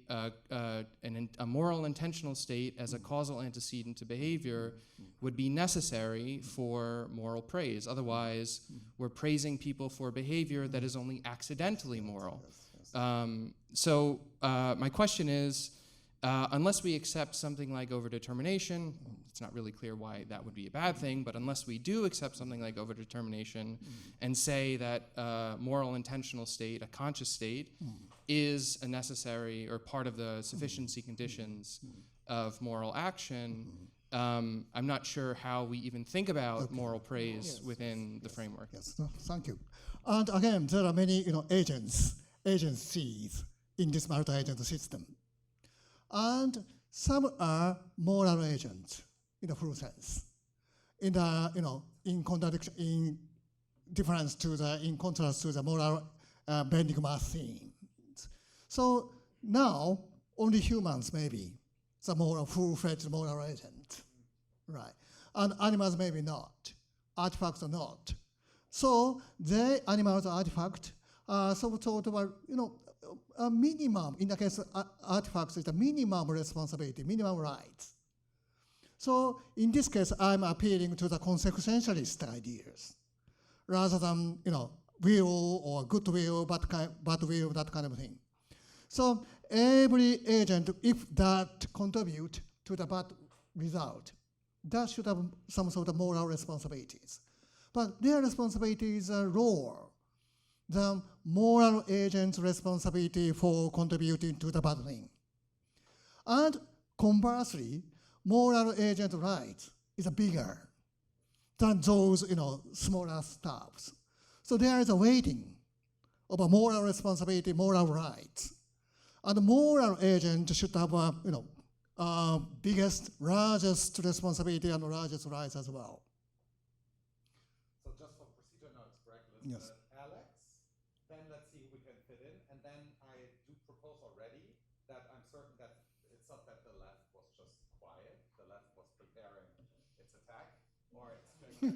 moral intentional state as a causal antecedent to behavior would be necessary for moral praise. Otherwise, we're praising people for behavior that is only accidentally moral. So my question is, unless we accept something like overdetermination, it's not really clear why that would be a bad thing, but unless we do accept something like overdetermination and say that moral intentional state, a conscious state, is a necessary or part of the sufficiency conditions of moral action, I'm not sure how we even think about moral praise within the framework. Thank you. And again, there are many agencies in this multi-agent system. And some are moral agents in the full sense. In contrast to the moral bending machines. So now only humans maybe the moral full-fledged moral agent, right? And animals maybe not, artifacts are not. So the animals artifact are sort of a minimum, in the case of artifacts, is a minimum responsibility, minimum rights. So in this case, I'm appealing to the consequentialist ideas, rather than will or goodwill, bad will, that kind of thing. So every agent, if that contribute to the bad result, that should have some sort of moral responsibilities. But their responsibilities are lower than moral agent's responsibility for contributing to the bad thing. And conversely, moral agent rights is bigger than those smaller stuffs. So there is a weighting of a moral responsibility, moral rights. And the moral agent should have biggest, largest responsibility and largest rights as well. Yes. Alex. Then let's see who we can fit in. And then I do propose already that I'm certain that it's not that the left was just quiet. The left was preparing its attack or its question.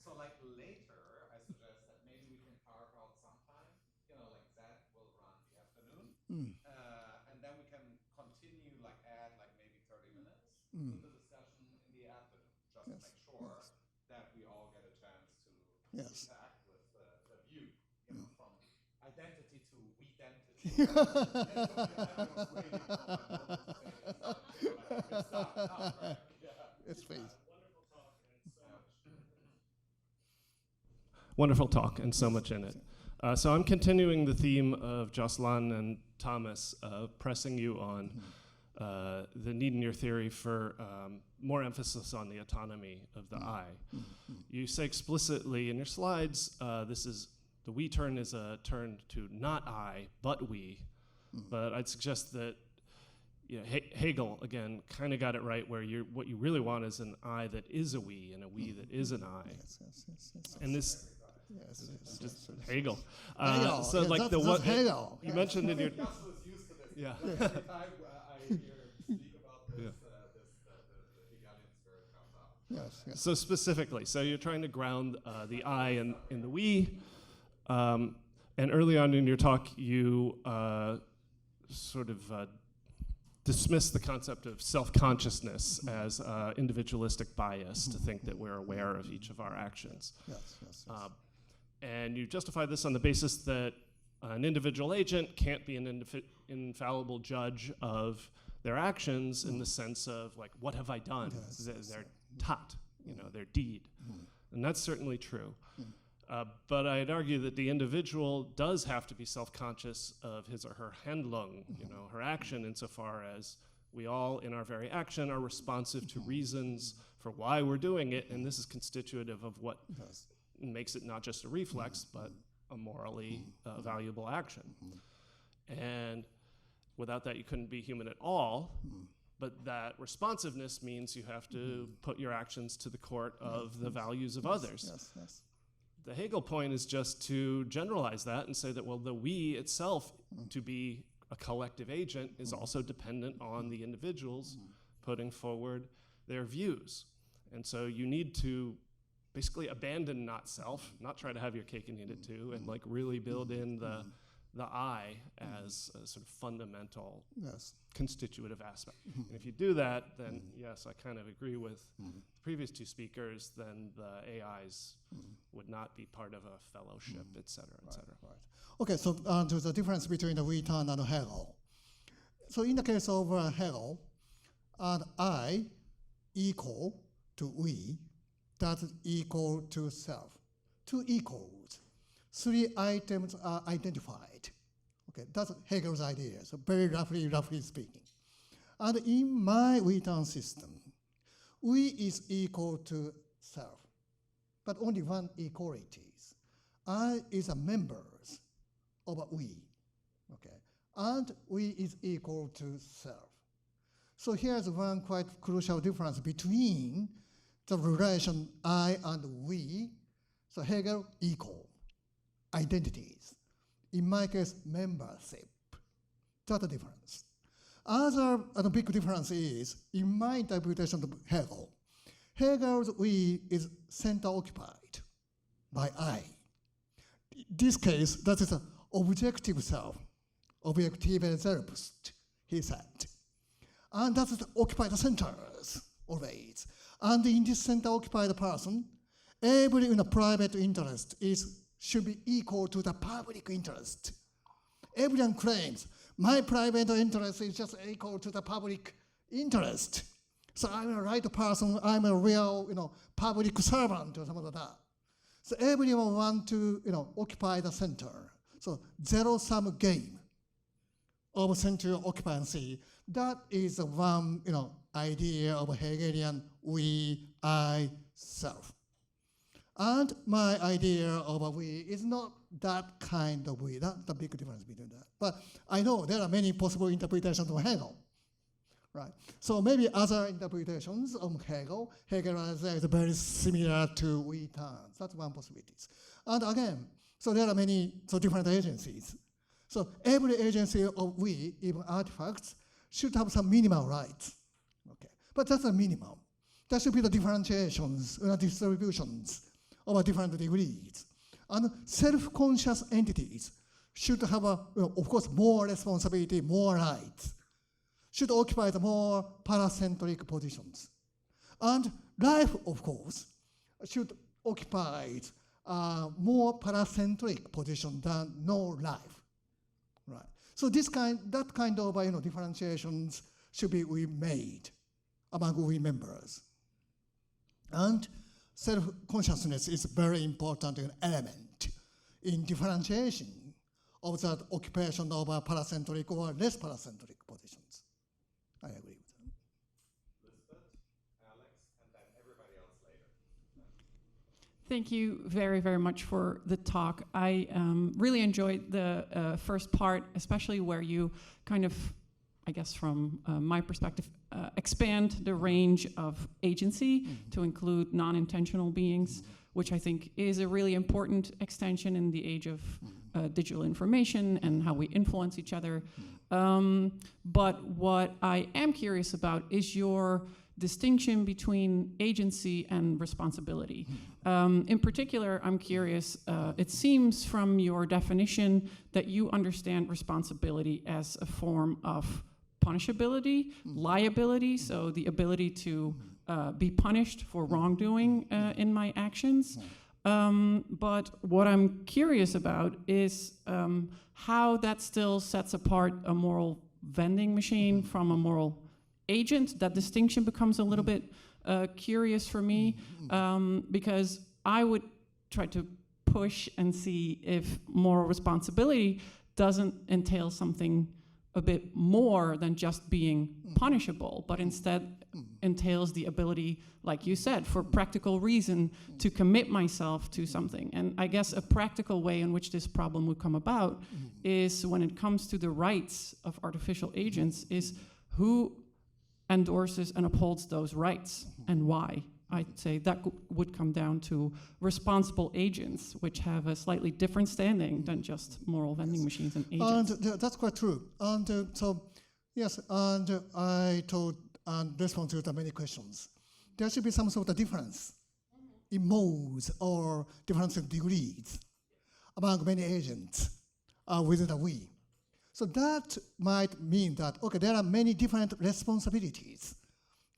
So like later, I suggest that maybe we can carve out some time. Like Zed will run the afternoon, and then we can continue like add like maybe 30 minutes to the discussion in the afternoon, just to make sure that we all get a chance to interact with the view, from identity to we-dentity. Everyone's waiting for my moment to say it's done. Right? Yeah. It's face. Wonderful talk and so much in it. So I'm continuing the theme of Jocelyn and Thomas, pressing you on the need in your theory for more emphasis on the autonomy of the I. You say explicitly in your slides, the we turn is a turn to not I, but we. But I'd suggest that Hegel, again, kind of got it right, where what you really want is an I that is a we and a we that is an I. Yes. And this... Yes. Just Hegel. Hegel. So Yes, like the that's one Hegel. you mentioned in your Yasuo is used to this. Yeah. Every time I hear speak about this, the Hegelian spirit comes up. Yes. so specifically, so you're trying to ground the I in the we, and early on in your talk you sort of dismissed the concept of self-consciousness as individualistic bias to think that we're aware of each of our actions. Yes. And you justify this on the basis that an individual agent can't be an infallible judge of their actions in the sense of, like, what have I done? Their tat, their deed. And that's certainly true. But I'd argue that the individual does have to be self-conscious of his or her Handlung, her action, insofar as we all, in our very action, are responsive to reasons for why we're doing it, and this is constitutive of what makes it not just a reflex, but a morally valuable action. And without that, you couldn't be human at all. But that responsiveness means you have to put your actions to the court of the values of others. Yes. The Hegel point is just to generalize that and say that, well, the we itself, to be a collective agent, is also dependent on the individuals putting forward their views. And so you need to basically abandon not self, not try to have your cake and eat it too, and like really build in the I as a sort of fundamental constitutive aspect. And if you do that, then yes, I kind of agree with the previous two speakers, then the AIs would not be part of a fellowship, et cetera, et cetera. Right. Okay, so there's a difference between the we turn and Hegel. So in the case of Hegel, I equal to we, that is equal to self. Two equals. Three items are identified. Okay, that's Hegel's idea, so very roughly speaking. And in my we-turn system, we is equal to self, but only one equality. I is a members of a we, okay? And we is equal to self. So here's one quite crucial difference between the relation I and we. So Hegel equal, identities. In my case, membership. That's the difference. Other big difference is, in my interpretation of Hegel, Hegel's we is center occupied by I. In this case, that is an objective self, objective selbst, he said. And that is occupied centers always. And in this center occupied person, every private interest should be equal to the public interest. Everyone claims my private interest is just equal to the public interest. So I'm a right person, I'm a real public servant or something like that. So everyone wants to occupy the center. So zero-sum game of central occupancy. That is one idea of Hegelian we, I, self. And my idea of a we is not that kind of we. That's the big difference between that. But I know there are many possible interpretations of Hegel. right? So maybe other interpretations of Hegel is very similar to we terms. That's one possibility. And again, so there are many different agencies. So every agency of we, even artifacts, should have some minimal rights. Okay, but that's a minimum. There should be the differentiations, distributions over different degrees. And self-conscious entities should have, of course, more responsibility, more rights, should occupy the more paracentric positions. And life, of course, should occupy more paracentric position than no life, right? So that kind of differentiations should be made among we members. And self-consciousness is a very important element in differentiation of that occupation of paracentric or less paracentric positions. I agree with that. Elizabeth, Alex, and then everybody else later. Thank you very, very much for the talk. I really enjoyed the first part, especially where you kind of, I guess from my perspective, expand the range of agency to include non-intentional beings, which I think is a really important extension in the age of digital information and how we influence each other. But what I am curious about is your distinction between agency and responsibility. In particular, I'm curious, it seems from your definition that you understand responsibility as a form of punishability, liability, so the ability to be punished for wrongdoing in my actions. But what I'm curious about is how that still sets apart a moral vending machine from a moral agent. That distinction becomes a little bit curious for me, because I would try to push and see if moral responsibility doesn't entail something a bit more than just being punishable, but instead entails the ability, like you said, for practical reason to commit myself to something. And I guess a practical way in which this problem would come about is when it comes to the rights of artificial agents, is who endorses and upholds those rights and why. I'd say that would come down to responsible agents, which have a slightly different standing than just moral vending machines and agents. And that's quite true. And so, yes, and I told and respond to the many questions. There should be some sort of difference in modes or difference in degrees among many agents within the we. So that might mean that, okay, there are many different responsibilities,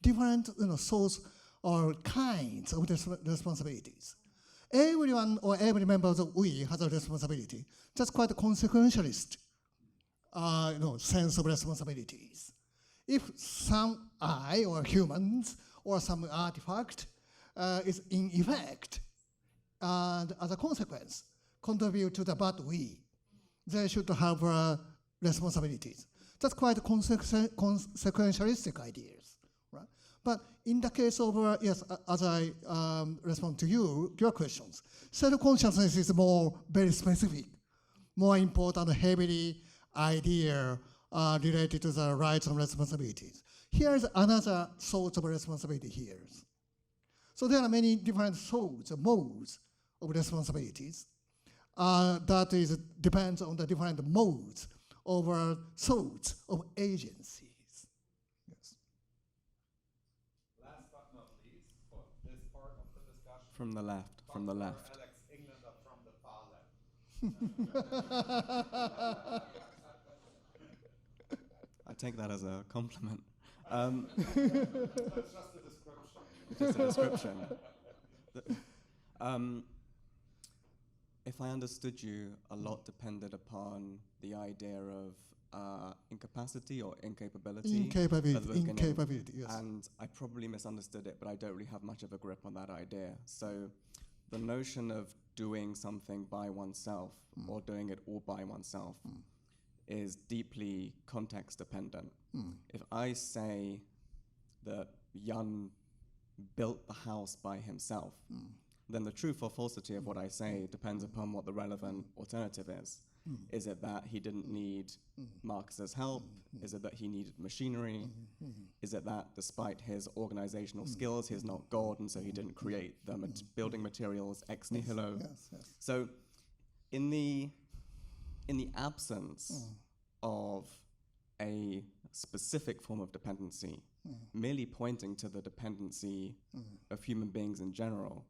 different source or kinds of responsibilities. Everyone or every member of the we has a responsibility. That's quite a consequentialist sense of responsibilities. If some I or humans or some artifact is in effect and as a consequence contribute to the bad we, they should have responsibilities. That's quite consequentialistic ideas, right? But in the case of, yes, as I respond to your questions, self-consciousness is very specific, more important, heavily idea related to the rights and responsibilities. Here's another sort of responsibility here. So there are many different sorts of modes of responsibilities. That depends on the different modes of sorts of agencies. Yes. Last but not least, for this part of the discussion. From the left, from the left. Alex Englander from the far left. I take that as a compliment. It's just a description. Just a description. If I understood you, a lot depended upon the idea of incapacity or incapability. Incapability, yes. And I probably misunderstood it, but I don't really have much of a grip on that idea. So the notion of doing something by oneself or doing it all by oneself is deeply context dependent. If I say that Jan built the house by himself, then the truth or falsity of what I say depends upon what the relevant alternative is. Is it that he didn't need Marcus's help? Is it that he needed machinery? Is it that despite his organizational skills, he's not God, and so he didn't create the building materials ex nihilo? So in the absence of a specific form of dependency, merely pointing to the dependency of human beings in general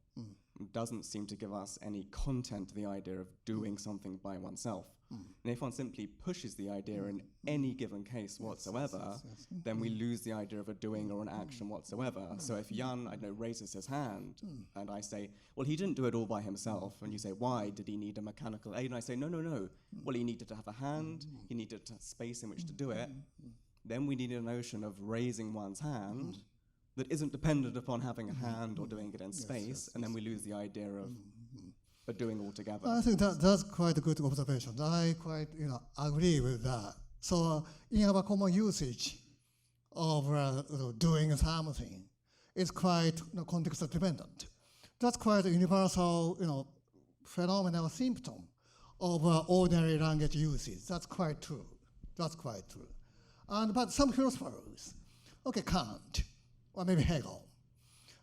doesn't seem to give us any content to the idea of doing something by oneself. And if one simply pushes the idea in any given case whatsoever, then we lose the idea of a doing or an action whatsoever. So if Jan, I don't know, raises his hand, and I say, well, he didn't do it all by himself, and you say, why? Did he need a mechanical aid? And I say, no. Well, he needed to have a hand, he needed space in which to do it. Then we need a notion of raising one's hand that isn't dependent upon having a hand or doing it in space, and then we lose the idea of doing altogether. I think that's quite a good observation. I quite agree with that. So in our common usage of doing something, it's quite context dependent. That's quite a universal phenomenal symptom of ordinary language usage. That's quite true. But some philosophers, Kant, or maybe Hegel,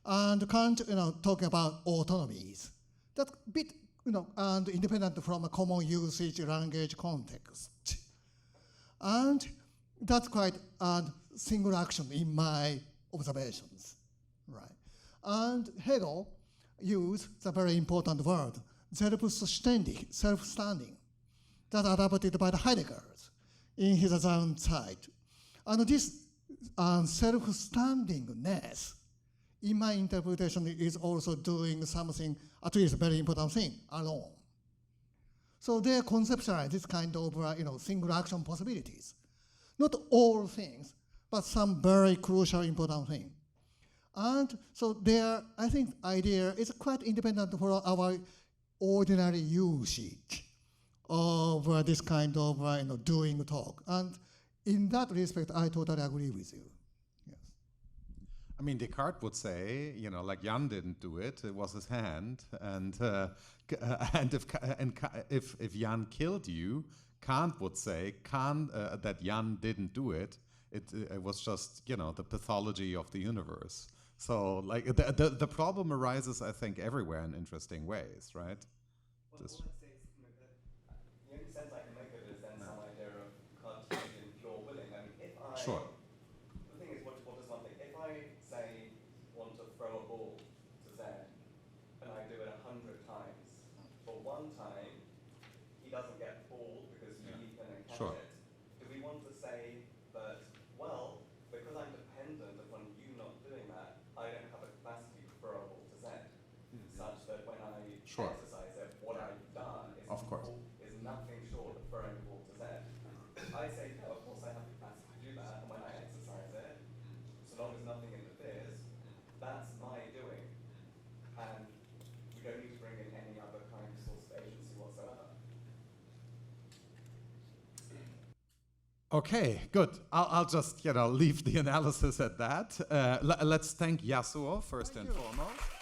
and Kant, talking about autonomies. That's a bit, and independent from a common usage language context. And that's quite a single action in my observations, right? And Hegel used the very important word, self-standing, that adapted by the Heidegger in his own site. And this self-standingness, in my interpretation, is also doing something, at least a very important thing, alone. So they conceptualize this kind of single action possibilities. Not all things, but some very crucial, important thing. And so their, I think, idea is quite independent from our ordinary usage of this kind of doing talk. And in that respect, I totally agree with you. Yes. I mean, Descartes would say, like Jan didn't do it; it was his hand, and if Jan killed you, Kant would say that Jan didn't do it. It was just the pathology of the universe. So like the problem arises, I think, everywhere in interesting ways, right? Well, let's say the only sense I can make of it is then some idea of Cartesian pure willing. I mean, if I Sure. The thing is, what does one think? If I say want to throw a ball to Z, and I do it 100 times, but one time he doesn't get the ball because you leap in and catch Sure. it. Do we want to say that, well, because I'm dependent upon you not doing that, I don't have a capacity to throw a ball to Z, such that when I Sure. exercise it, what I've done is, Of course. is nothing short of throwing a ball to Z. I say, no, of course I have the capacity to do that, and when I exercise it, so long as nothing interferes, that's my doing. And we don't need to bring in any other kind of source of agency whatsoever. Okay, good. I'll just leave the analysis at that. Let's thank Yasuo first and foremost.